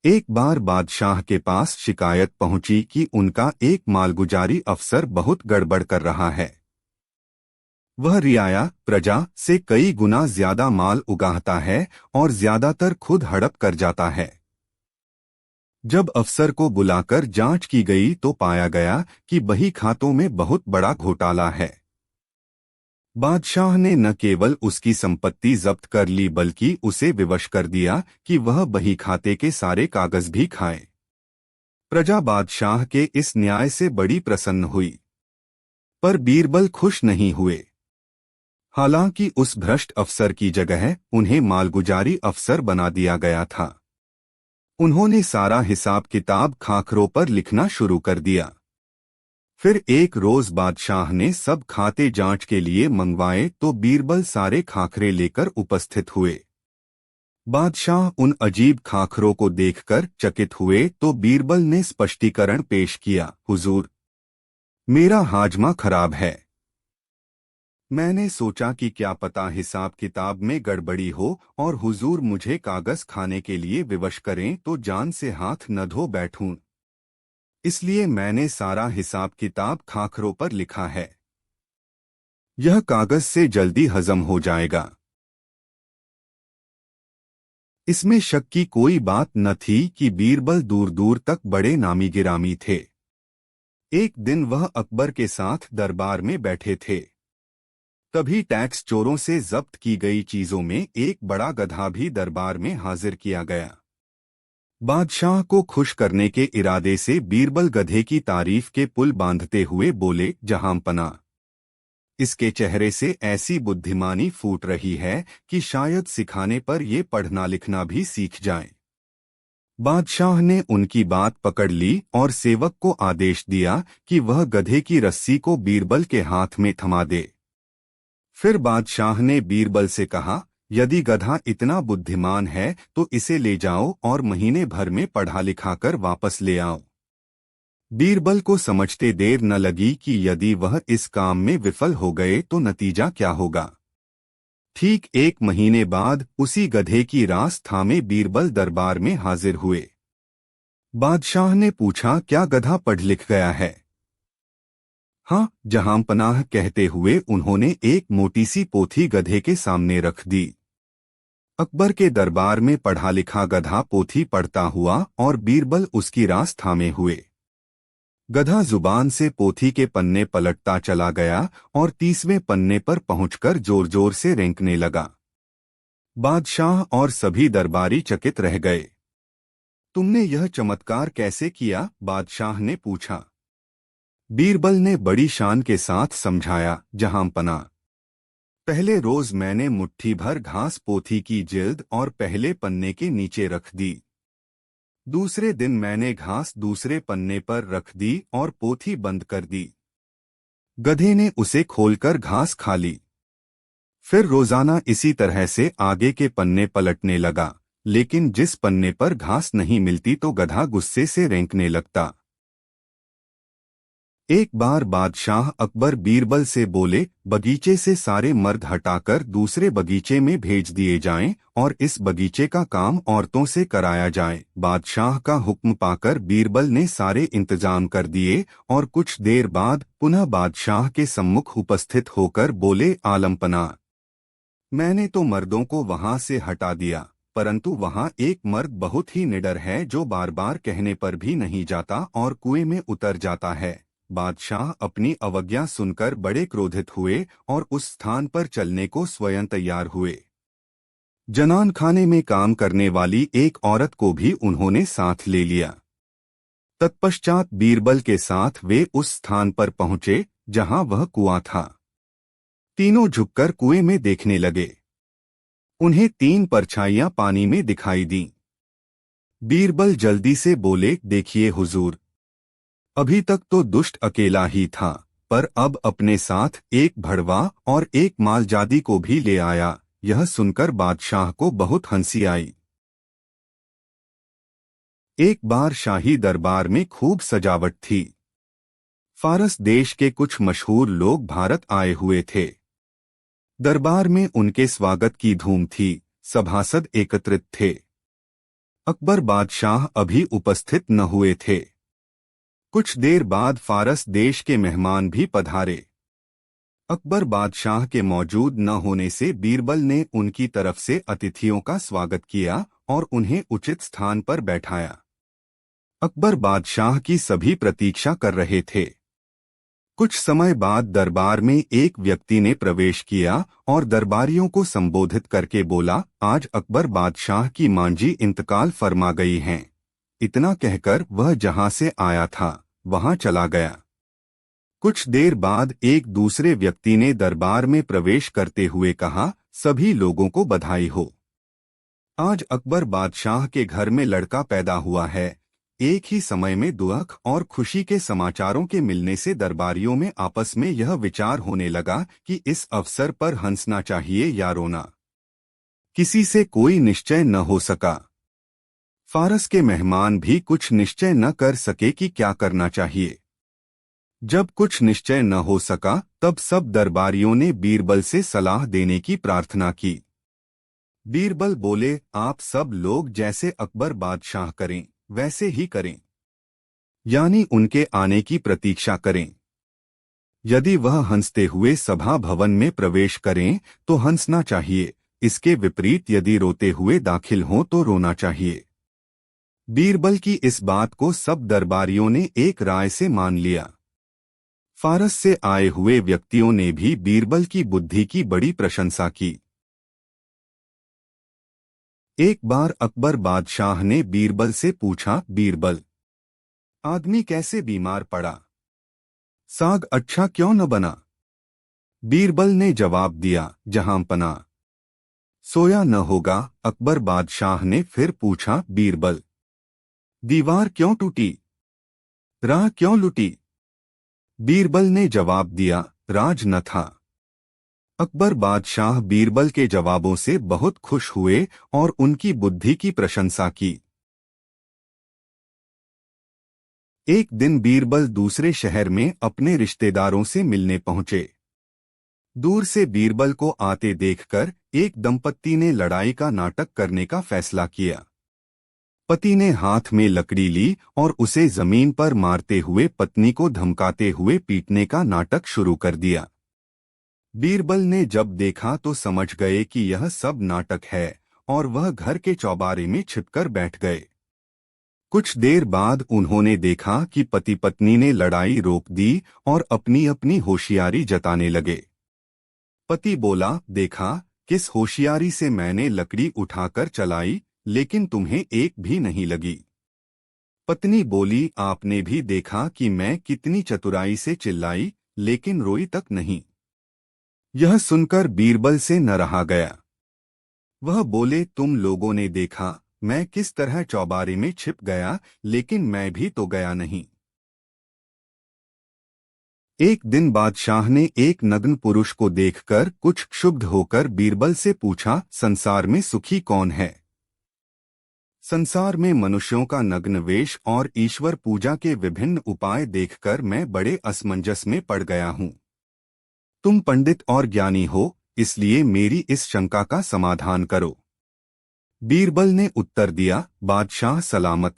एक बार बादशाह के पास शिकायत पहुंची कि उनका एक मालगुजारी अफसर बहुत गड़बड़ कर रहा है। वह रियाया प्रजा से कई गुना ज्यादा माल उगाहता है और ज्यादातर खुद हड़प कर जाता है। जब अफसर को बुलाकर जांच की गई तो पाया गया कि बही खातों में बहुत बड़ा घोटाला है। बादशाह ने न केवल उसकी संपत्ति जब्त कर ली बल्कि उसे विवश कर दिया कि वह बही खाते के सारे कागज भी खाए। प्रजा बादशाह के इस न्याय से बड़ी प्रसन्न हुई, पर बीरबल खुश नहीं हुए। हालांकि उस भ्रष्ट अफसर की जगह उन्हें मालगुजारी अफसर बना दिया गया था। उन्होंने सारा हिसाब किताब खाखरों पर लिखना शुरू कर दिया। फिर एक रोज बादशाह ने सब खाते जांच के लिए मंगवाए तो बीरबल सारे खाखरे लेकर उपस्थित हुए। बादशाह उन अजीब खाखरों को देखकर चकित हुए तो बीरबल ने स्पष्टीकरण पेश किया, हुजूर, मेरा हाजमा खराब है। मैंने सोचा कि क्या पता हिसाब किताब में गड़बड़ी हो और हुजूर मुझे कागज खाने के लिए विवश करें तो जान से हाथ न धो बैठूं। इसलिए मैंने सारा हिसाब किताब खाखरों पर लिखा है। यह कागज से जल्दी हजम हो जाएगा। इसमें शक की कोई बात न थी कि बीरबल दूर दूर तक बड़े नामी गिरामी थे। एक दिन वह अकबर के साथ दरबार में बैठे थे। तभी टैक्स चोरों से जब्त की गई चीजों में एक बड़ा गधा भी दरबार में हाजिर किया गया। बादशाह को खुश करने के इरादे से बीरबल गधे की तारीफ के पुल बांधते हुए बोले, जहांपना, इसके चेहरे से ऐसी बुद्धिमानी फूट रही है कि शायद सिखाने पर ये पढ़ना लिखना भी सीख जाए। बादशाह ने उनकी बात पकड़ ली और सेवक को आदेश दिया कि वह गधे की रस्सी को बीरबल के हाथ में थमा दे। फिर बादशाह ने बीरबल से कहा, यदि गधा इतना बुद्धिमान है तो इसे ले जाओ और महीने भर में पढ़ा लिखाकर वापस ले आओ। बीरबल को समझते देर न लगी कि यदि वह इस काम में विफल हो गए तो नतीजा क्या होगा। ठीक एक महीने बाद उसी गधे की रास थामे बीरबल दरबार में हाजिर हुए। बादशाह ने पूछा, क्या गधा पढ़ लिख गया है? हाँ, जहांपनाह कहते हुए उन्होंने एक मोटी सी पोथी गधे के सामने रख दी। अकबर के दरबार में पढ़ा लिखा गधा पोथी पढ़ता हुआ और बीरबल उसकी रास थामे हुए। गधा जुबान से पोथी के पन्ने पलटता चला गया और 30वें पन्ने पर पहुंचकर जोर जोर से रेंकने लगा। बादशाह और सभी दरबारी चकित रह गए। तुमने यह चमत्कार कैसे किया? बादशाह ने पूछा। बीरबल ने बड़ी शान के साथ समझाया, जहांपना, पहले रोज मैंने मुट्ठी भर घास पोथी की जिल्द और पहले पन्ने के नीचे रख दी। दूसरे दिन मैंने घास दूसरे पन्ने पर रख दी और पोथी बंद कर दी। गधे ने उसे खोलकर घास खा ली। फिर रोजाना इसी तरह से आगे के पन्ने पलटने लगा, लेकिन जिस पन्ने पर घास नहीं मिलती तो गधा गुस्से से रेंकने लगता। एक बार बादशाह अकबर बीरबल से बोले, बगीचे से सारे मर्द हटाकर दूसरे बगीचे में भेज दिए जाएं और इस बगीचे का काम औरतों से कराया जाए। बादशाह का हुक्म पाकर बीरबल ने सारे इंतजाम कर दिए और कुछ देर बाद पुनः बादशाह के सम्मुख उपस्थित होकर बोले, आलमपना, मैंने तो मर्दों को वहां से हटा दिया, परंतु वहां एक मर्द बहुत ही निडर है जो बार बार कहने पर भी नहीं जाता और कुएं में उतर जाता है। बादशाह अपनी अवज्ञा सुनकर बड़े क्रोधित हुए और उस स्थान पर चलने को स्वयं तैयार हुए। जनान खाने में काम करने वाली एक औरत को भी उन्होंने साथ ले लिया। तत्पश्चात बीरबल के साथ वे उस स्थान पर पहुंचे जहां वह कुआं था। तीनों झुककर कुएं में देखने लगे। उन्हें 3 परछाइयां पानी में दिखाई दीं। बीरबल जल्दी से बोले, देखिए हुजूर, अभी तक तो दुष्ट अकेला ही था, पर अब अपने साथ एक भड़वा और एक मालजादी को भी ले आया। यह सुनकर बादशाह को बहुत हंसी आई। एक बार शाही दरबार में खूब सजावट थी। फारस देश के कुछ मशहूर लोग भारत आए हुए थे। दरबार में उनके स्वागत की धूम थी। सभासद एकत्रित थे। अकबर बादशाह अभी उपस्थित न हुए थे। कुछ देर बाद फारस देश के मेहमान भी पधारे। अकबर बादशाह के मौजूद न होने से बीरबल ने उनकी तरफ से अतिथियों का स्वागत किया और उन्हें उचित स्थान पर बैठाया। अकबर बादशाह की सभी प्रतीक्षा कर रहे थे। कुछ समय बाद दरबार में एक व्यक्ति ने प्रवेश किया और दरबारियों को संबोधित करके बोला, आज अकबर बादशाह की मांझी इंतकाल फरमा गई हैं। इतना कहकर वह जहां से आया था वहां चला गया। कुछ देर बाद एक दूसरे व्यक्ति ने दरबार में प्रवेश करते हुए कहा, सभी लोगों को बधाई हो। आज अकबर बादशाह के घर में लड़का पैदा हुआ है। एक ही समय में दुख और खुशी के समाचारों के मिलने से दरबारियों में आपस में यह विचार होने लगा कि इस अवसर पर हंसना चाहिए या रोना। किसी से कोई निश्चय न हो सका। फारस के मेहमान भी कुछ निश्चय न कर सके कि क्या करना चाहिए। जब कुछ निश्चय न हो सका तब सब दरबारियों ने बीरबल से सलाह देने की प्रार्थना की। बीरबल बोले, आप सब लोग जैसे अकबर बादशाह करें वैसे ही करें, यानी उनके आने की प्रतीक्षा करें। यदि वह हंसते हुए सभा भवन में प्रवेश करें तो हंसना चाहिए, इसके विपरीत यदि रोते हुए दाखिल हों तो रोना चाहिए। बीरबल की इस बात को सब दरबारियों ने एक राय से मान लिया। फारस से आए हुए व्यक्तियों ने भी बीरबल की बुद्धि की बड़ी प्रशंसा की। एक बार अकबर बादशाह ने बीरबल से पूछा, बीरबल, आदमी कैसे बीमार पड़ा? साग अच्छा क्यों न बना? बीरबल ने जवाब दिया, जहांपना, सोया न होगा। अकबर बादशाह ने फिर पूछा, बीरबल, दीवार क्यों टूटी? राह क्यों लुटी? बीरबल ने जवाब दिया, राज न था। अकबर बादशाह बीरबल के जवाबों से बहुत खुश हुए और उनकी बुद्धि की प्रशंसा की। एक दिन बीरबल दूसरे शहर में अपने रिश्तेदारों से मिलने पहुंचे। दूर से बीरबल को आते देखकर एक दंपत्ति ने लड़ाई का नाटक करने का फैसला किया। पति ने हाथ में लकड़ी ली और उसे जमीन पर मारते हुए पत्नी को धमकाते हुए पीटने का नाटक शुरू कर दिया। बीरबल ने जब देखा तो समझ गए कि यह सब नाटक है और वह घर के चौबारे में छिपकर बैठ गए। कुछ देर बाद उन्होंने देखा कि पति पत्नी ने लड़ाई रोक दी और अपनी अपनी होशियारी जताने लगे। पति बोला, देखा किस होशियारी से मैंने लकड़ी उठाकर चलाई, लेकिन तुम्हें एक भी नहीं लगी। पत्नी बोली, आपने भी देखा कि मैं कितनी चतुराई से चिल्लाई, लेकिन रोई तक नहीं। यह सुनकर बीरबल से न रहा गया। वह बोले, तुम लोगों ने देखा मैं किस तरह चौबारे में छिप गया, लेकिन मैं भी तो गया नहीं। एक दिन बादशाह ने एक नग्न पुरुष को देखकर कुछ क्षुब्ध होकर बीरबल से पूछा, संसार में सुखी कौन है? संसार में मनुष्यों का नग्न वेश और ईश्वर पूजा के विभिन्न उपाय देखकर मैं बड़े असमंजस में पड़ गया हूँ। तुम पंडित और ज्ञानी हो, इसलिए मेरी इस शंका का समाधान करो। बीरबल ने उत्तर दिया, बादशाह सलामत।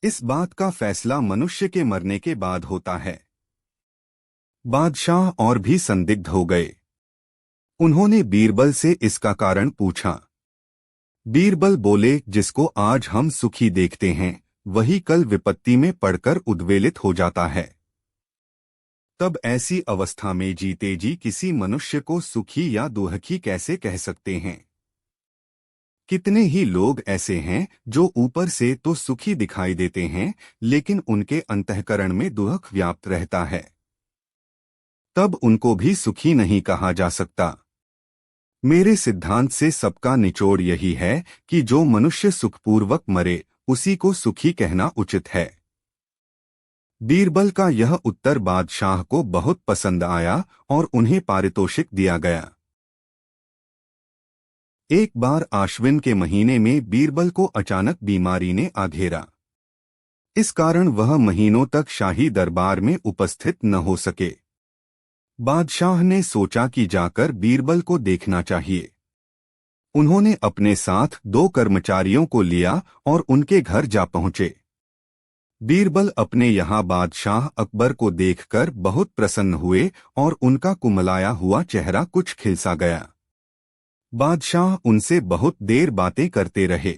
इस बात का फैसला मनुष्य के मरने के बाद होता है। बादशाह और भी संदिग्ध हो गए। उन्होंने बीरबल से इसका कारण पूछा। बीरबल बोले, जिसको आज हम सुखी देखते हैं वही कल विपत्ति में पड़कर उद्वेलित हो जाता है। तब ऐसी अवस्था में जीते जी किसी मनुष्य को सुखी या दुखी कैसे कह सकते हैं? कितने ही लोग ऐसे हैं जो ऊपर से तो सुखी दिखाई देते हैं, लेकिन उनके अंतःकरण में दुख व्याप्त रहता है। तब उनको भी सुखी नहीं कहा जा सकता। मेरे सिद्धांत से सबका निचोड़ यही है कि जो मनुष्य सुखपूर्वक मरे उसी को सुखी कहना उचित है। बीरबल का यह उत्तर बादशाह को बहुत पसंद आया और उन्हें पारितोषिक दिया गया। एक बार आश्विन के महीने में बीरबल को अचानक बीमारी ने आ घेरा। इस कारण वह महीनों तक शाही दरबार में उपस्थित न हो सके। बादशाह ने सोचा कि जाकर बीरबल को देखना चाहिए। उन्होंने अपने साथ 2 कर्मचारियों को लिया और उनके घर जा पहुंचे। बीरबल अपने यहाँ बादशाह अकबर को देखकर बहुत प्रसन्न हुए और उनका कुमलाया हुआ चेहरा कुछ खिलसा गया। बादशाह उनसे बहुत देर बातें करते रहे।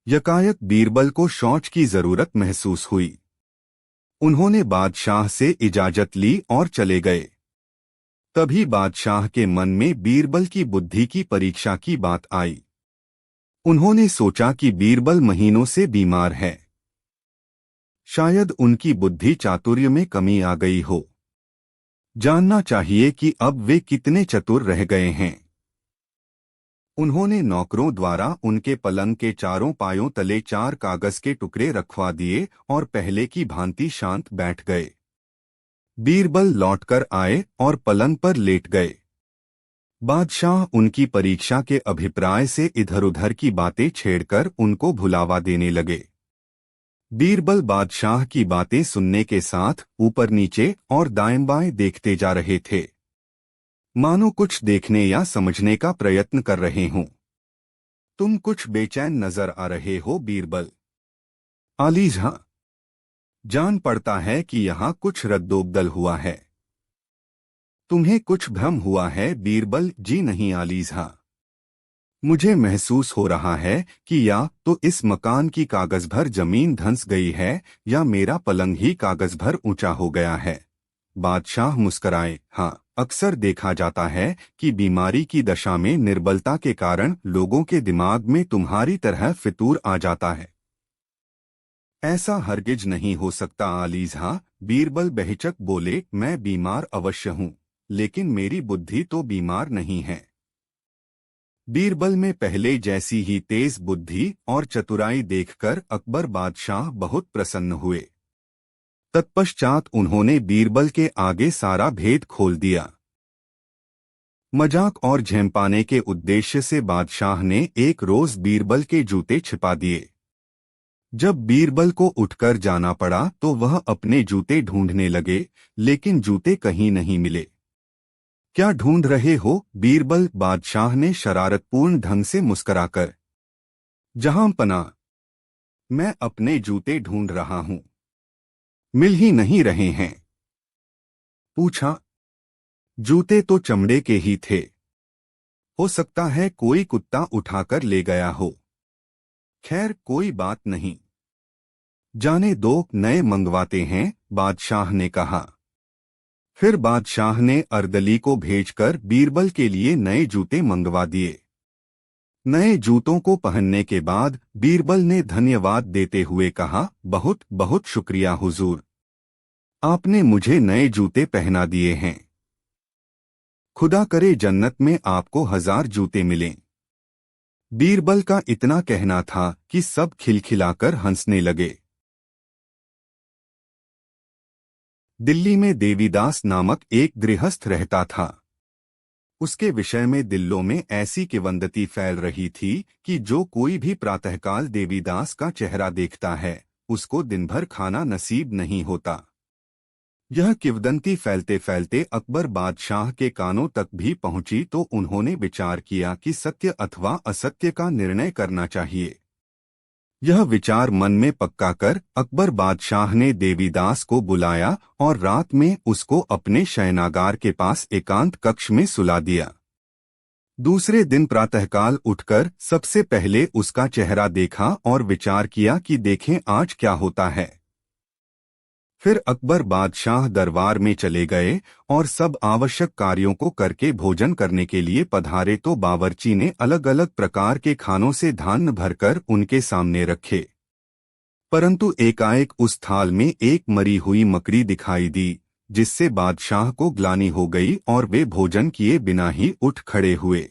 यकायक बीरबल को शौच की जरूरत महसूस हुई। उन्होंने बादशाह से इजाजत ली और चले गए। तभी बादशाह के मन में बीरबल की बुद्धि की परीक्षा की बात आई। उन्होंने सोचा कि बीरबल महीनों से बीमार है। शायद उनकी बुद्धि चातुर्य में कमी आ गई हो। जानना चाहिए कि अब वे कितने चतुर रह गए हैं। उन्होंने नौकरों द्वारा उनके पलंग के चारों पायों तले 4 कागज के टुकड़े रखवा दिए और पहले की भांति शांत बैठ गए। बीरबल लौटकर आए और पलंग पर लेट गए। बादशाह उनकी परीक्षा के अभिप्राय से इधर-उधर की बातें छेड़कर उनको भुलावा देने लगे। बीरबल बादशाह की बातें सुनने के साथ ऊपर नीचे और दाएं-बाएं देखते जा रहे थे, मानो कुछ देखने या समझने का प्रयत्न कर रहे हों। तुम कुछ बेचैन नजर आ रहे हो बीरबल। आलीजा, जान पड़ता है कि यहाँ कुछ रद्दोबदल हुआ है। तुम्हें कुछ भ्रम हुआ है बीरबल? जी नहीं आलीजा, मुझे महसूस हो रहा है कि या तो इस मकान की कागज भर जमीन धंस गई है या मेरा पलंग ही कागज भर ऊंचा हो गया है। बादशाह मुस्कराए। हाँ, अक्सर देखा जाता है कि बीमारी की दशा में निर्बलता के कारण लोगों के दिमाग में तुम्हारी तरह फितूर आ जाता है। ऐसा हरगिज नहीं हो सकता आलीजा, बीरबल बेहिचक बोले। मैं बीमार अवश्य हूँ, लेकिन मेरी बुद्धि तो बीमार नहीं है। बीरबल में पहले जैसी ही तेज बुद्धि और चतुराई देखकर अकबर बादशाह बहुत प्रसन्न हुए। तत्पश्चात उन्होंने बीरबल के आगे सारा भेद खोल दिया। मजाक और झेंपाने के उद्देश्य से बादशाह ने एक रोज बीरबल के जूते छिपा दिए। जब बीरबल को उठकर जाना पड़ा तो वह अपने जूते ढूंढने लगे, लेकिन जूते कहीं नहीं मिले। क्या ढूंढ रहे हो बीरबल? बादशाह ने शरारतपूर्ण ढंग से मुस्कराकर। जहां पना, मैं अपने जूते ढूंढ रहा हूं, मिल ही नहीं रहे हैं। पूछा, जूते तो चमड़े के ही थे, हो सकता है कोई कुत्ता उठाकर ले गया हो। खैर कोई बात नहीं, जाने दो, नए मंगवाते हैं, बादशाह ने कहा। फिर बादशाह ने अर्दली को भेजकर बीरबल के लिए नए जूते मंगवा दिए। नए जूतों को पहनने के बाद बीरबल ने धन्यवाद देते हुए कहा, बहुत बहुत शुक्रिया हुजूर, आपने मुझे नए जूते पहना दिए हैं। खुदा करे जन्नत में आपको 1000 जूते मिलें। बीरबल का इतना कहना था कि सब खिलखिलाकर हंसने लगे। दिल्ली में देवीदास नामक एक गृहस्थ रहता था। उसके विषय में दिल्लों में ऐसी किंवदंती फैल रही थी कि जो कोई भी प्रातःकाल देवीदास का चेहरा देखता है उसको दिन भर खाना नसीब नहीं होता। यह किंवदंती फैलते फैलते अकबर बादशाह के कानों तक भी पहुंची तो उन्होंने विचार किया कि सत्य अथवा असत्य का निर्णय करना चाहिए। यह विचार मन में पक्का कर अकबर बादशाह ने देवीदास को बुलाया और रात में उसको अपने शयनागार के पास एकांत कक्ष में सुला दिया। दूसरे दिन प्रातःकाल उठकर सबसे पहले उसका चेहरा देखा और विचार किया कि देखें आज क्या होता है। फिर अकबर बादशाह दरबार में चले गए और सब आवश्यक कार्यों को करके भोजन करने के लिए पधारे तो बावर्ची ने अलग अलग प्रकार के खानों से धान्य भरकर उनके सामने रखे, परंतु एकाएक उस थाल में एक मरी हुई मकड़ी दिखाई दी, जिससे बादशाह को ग्लानि हो गई और वे भोजन किए बिना ही उठ खड़े हुए।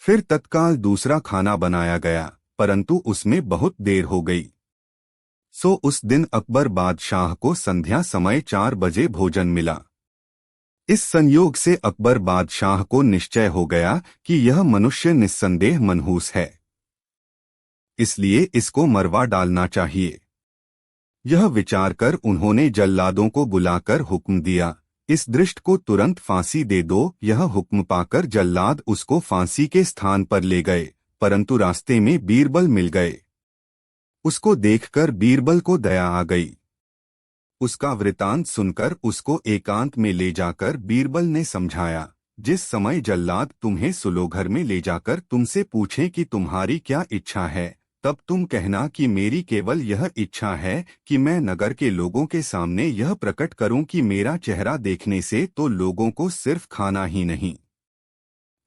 फिर तत्काल दूसरा खाना बनाया गया, परंतु उसमें बहुत देर हो गई। सो उस दिन अकबर बादशाह को संध्या समय 4 बजे भोजन मिला। इस संयोग से अकबर बादशाह को निश्चय हो गया कि यह मनुष्य निस्संदेह मनहूस है, इसलिए इसको मरवा डालना चाहिए। यह विचार कर उन्होंने जल्लादों को बुलाकर हुक्म दिया, इस दृष्ट को तुरंत फांसी दे दो। यह हुक्म पाकर जल्लाद उसको फांसी के स्थान पर ले गए, परंतु रास्ते में बीरबल मिल गए। उसको देखकर बीरबल को दया आ गई। उसका वृतांत सुनकर उसको एकांत में ले जाकर बीरबल ने समझाया, जिस समय जल्लाद तुम्हें सुलोघर में ले जाकर तुमसे पूछें कि तुम्हारी क्या इच्छा है, तब तुम कहना कि मेरी केवल यह इच्छा है कि मैं नगर के लोगों के सामने यह प्रकट करूं कि मेरा चेहरा देखने से तो लोगों को सिर्फ खाना ही नहीं,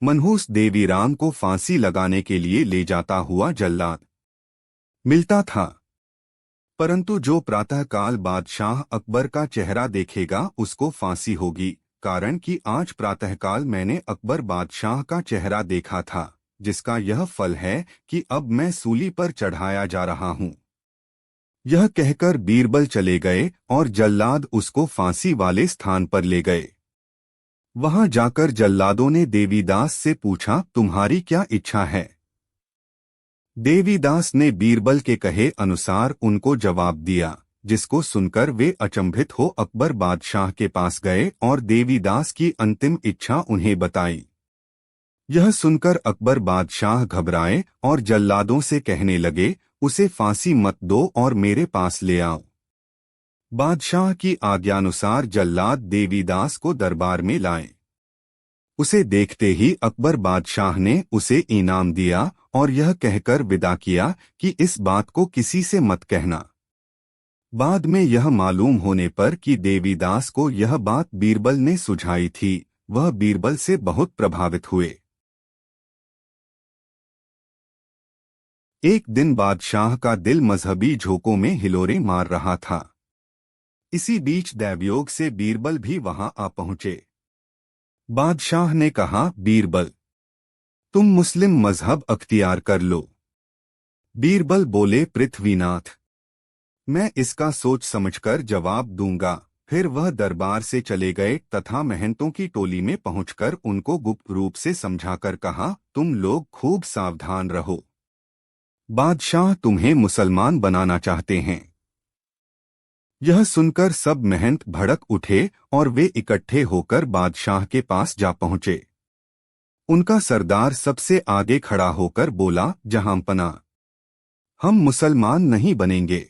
मनहूस देवीराम को फांसी लगाने के लिए ले जाता हुआ जल्लाद मिलता था। परंतु जो प्रातःकाल बादशाह अकबर का चेहरा देखेगा उसको फांसी होगी, कारण कि आज प्रातःकाल मैंने अकबर बादशाह का चेहरा देखा था, जिसका यह फल है कि अब मैं सूली पर चढ़ाया जा रहा हूँ। यह कहकर बीरबल चले गए और जल्लाद उसको फांसी वाले स्थान पर ले गए। वहां जाकर जल्लादों ने देवीदास से पूछा, तुम्हारी क्या इच्छा है? देवीदास ने बीरबल के कहे अनुसार उनको जवाब दिया, जिसको सुनकर वे अचंभित हो अकबर बादशाह के पास गए और देवीदास की अंतिम इच्छा उन्हें बताई। यह सुनकर अकबर बादशाह घबराए और जल्लादों से कहने लगे, उसे फांसी मत दो और मेरे पास ले आओ। बादशाह की आज्ञानुसार जल्लाद देवीदास को दरबार में लाए। उसे देखते ही अकबर बादशाह ने उसे इनाम दिया और यह कहकर विदा किया कि इस बात को किसी से मत कहना। बाद में यह मालूम होने पर कि देवीदास को यह बात बीरबल ने सुझाई थी, वह बीरबल से बहुत प्रभावित हुए। एक दिन बादशाह का दिल मजहबी झोंकों में हिलोरे मार रहा था। इसी बीच दैवयोग से बीरबल भी वहां आ पहुंचे। बादशाह ने कहा, बीरबल, तुम मुस्लिम मजहब अख्तियार कर लो। बीरबल बोले, पृथ्वीनाथ, मैं इसका सोच समझकर जवाब दूंगा। फिर वह दरबार से चले गए तथा महंतों की टोली में पहुंचकर उनको गुप्त रूप से समझाकर कहा, तुम लोग खूब सावधान रहो, बादशाह तुम्हें मुसलमान बनाना चाहते हैं। यह सुनकर सब महंत भड़क उठे और वे इकट्ठे होकर बादशाह के पास जा पहुंचे। उनका सरदार सबसे आगे खड़ा होकर बोला, जहांपना, हम मुसलमान नहीं बनेंगे।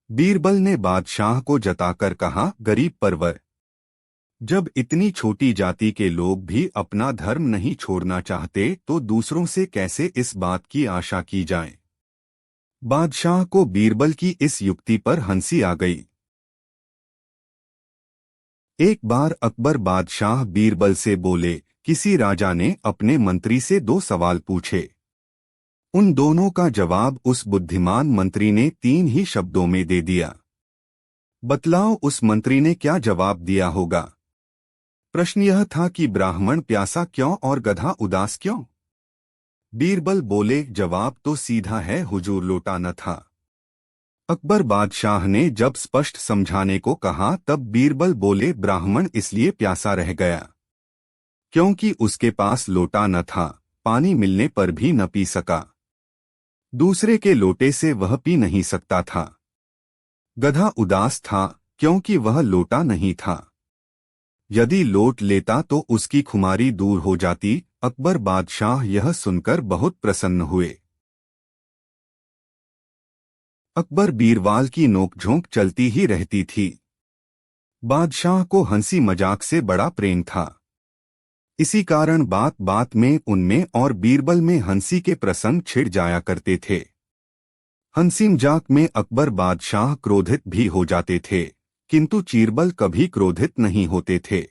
बीरबल ने बादशाह को जताकर कहा, गरीब परवर, जब इतनी छोटी जाति के लोग भी अपना धर्म नहीं छोड़ना चाहते तो दूसरों से कैसे इस बात की आशा की जाए। बादशाह को बीरबल की इस युक्ति पर हंसी आ गई। एक बार अकबर बादशाह बीरबल से बोले, किसी राजा ने अपने मंत्री से 2 सवाल पूछे। उन दोनों का जवाब उस बुद्धिमान मंत्री ने 3 ही शब्दों में दे दिया। बतलाओ उस मंत्री ने क्या जवाब दिया होगा? प्रश्न यह था कि ब्राह्मण प्यासा क्यों और गधा उदास क्यों? बीरबल बोले, जवाब तो सीधा है हुजूर, लोटा न था। अकबर बादशाह ने जब स्पष्ट समझाने को कहा तब बीरबल बोले, ब्राह्मण इसलिए प्यासा रह गया क्योंकि उसके पास लोटा न था, पानी मिलने पर भी न पी सका। दूसरे के लोटे से वह पी नहीं सकता था। गधा उदास था क्योंकि वह लोटा नहीं था। यदि लोट लेता तो उसकी खुमारी दूर हो जाती। अकबर बादशाह यह सुनकर बहुत प्रसन्न हुए। अकबर बीरवाल की नोकझोंक चलती ही रहती थी। बादशाह को हंसी मजाक से बड़ा प्रेम था। इसी कारण बात बात में उनमें और बीरबल में हंसी के प्रसंग छिड़ जाया करते थे। हंसी मजाक में अकबर बादशाह क्रोधित भी हो जाते थे, किंतु चीरबल कभी क्रोधित नहीं होते थे।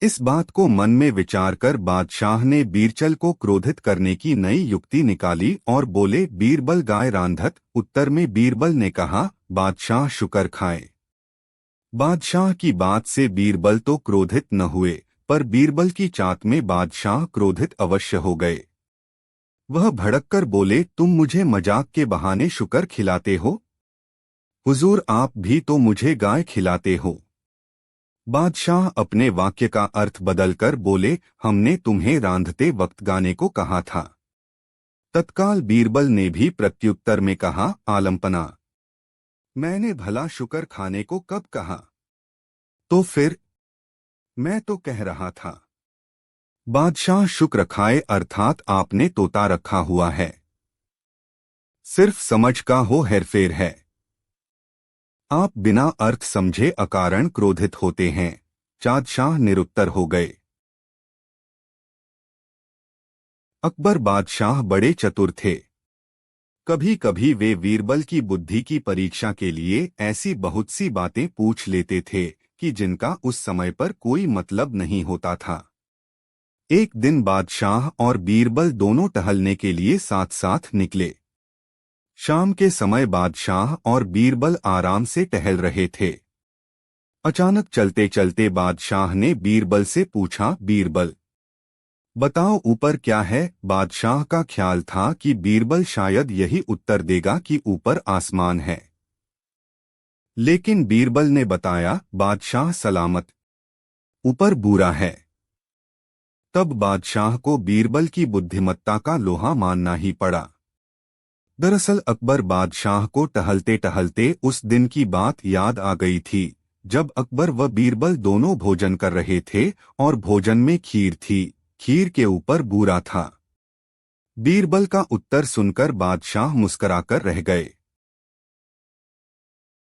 इस बात को मन में विचार कर बादशाह ने बीरचल को क्रोधित करने की नई युक्ति निकाली और बोले, बीरबल गाय रांधत। उत्तर में बीरबल ने कहा, बादशाह शुकर खाए। बादशाह की बात से बीरबल तो क्रोधित न हुए, पर बीरबल की चात में बादशाह क्रोधित अवश्य हो गए। वह भड़ककर बोले, तुम मुझे मजाक के बहाने शुकर खिलाते हो? हुजूर आप भी तो मुझे गाय खिलाते हो। बादशाह अपने वाक्य का अर्थ बदलकर बोले, हमने तुम्हें रांधते वक्त गाने को कहा था। तत्काल बीरबल ने भी प्रत्युत्तर में कहा, आलमपना, मैंने भला शुकर खाने को कब कहा? तो फिर मैं तो कह रहा था, बादशाह शुक्र खाए अर्थात आपने तोता रखा हुआ है। सिर्फ समझ का हो हेरफेर है। आप बिना अर्थ समझे अकारण क्रोधित होते हैं। चाँदशाह निरुत्तर हो गए। अकबर बादशाह बड़े चतुर थे। कभी कभी वे बीरबल की बुद्धि की परीक्षा के लिए ऐसी बहुत सी बातें पूछ लेते थे कि जिनका उस समय पर कोई मतलब नहीं होता था। एक दिन बादशाह और बीरबल दोनों टहलने के लिए साथ साथ निकले। शाम के समय बादशाह और बीरबल आराम से टहल रहे थे। अचानक चलते चलते बादशाह ने बीरबल से पूछा, बीरबल बताओ ऊपर क्या है? बादशाह का ख्याल था कि बीरबल शायद यही उत्तर देगा कि ऊपर आसमान है, लेकिन बीरबल ने बताया, बादशाह सलामत, ऊपर बूरा है। तब बादशाह को बीरबल की बुद्धिमत्ता का लोहा मानना ही पड़ा। दरअसल अकबर बादशाह को टहलते टहलते उस दिन की बात याद आ गई थी, जब अकबर व बीरबल दोनों भोजन कर रहे थे और भोजन में खीर थी, खीर के ऊपर बूरा था। बीरबल का उत्तर सुनकर बादशाह मुस्कराकर रह गए।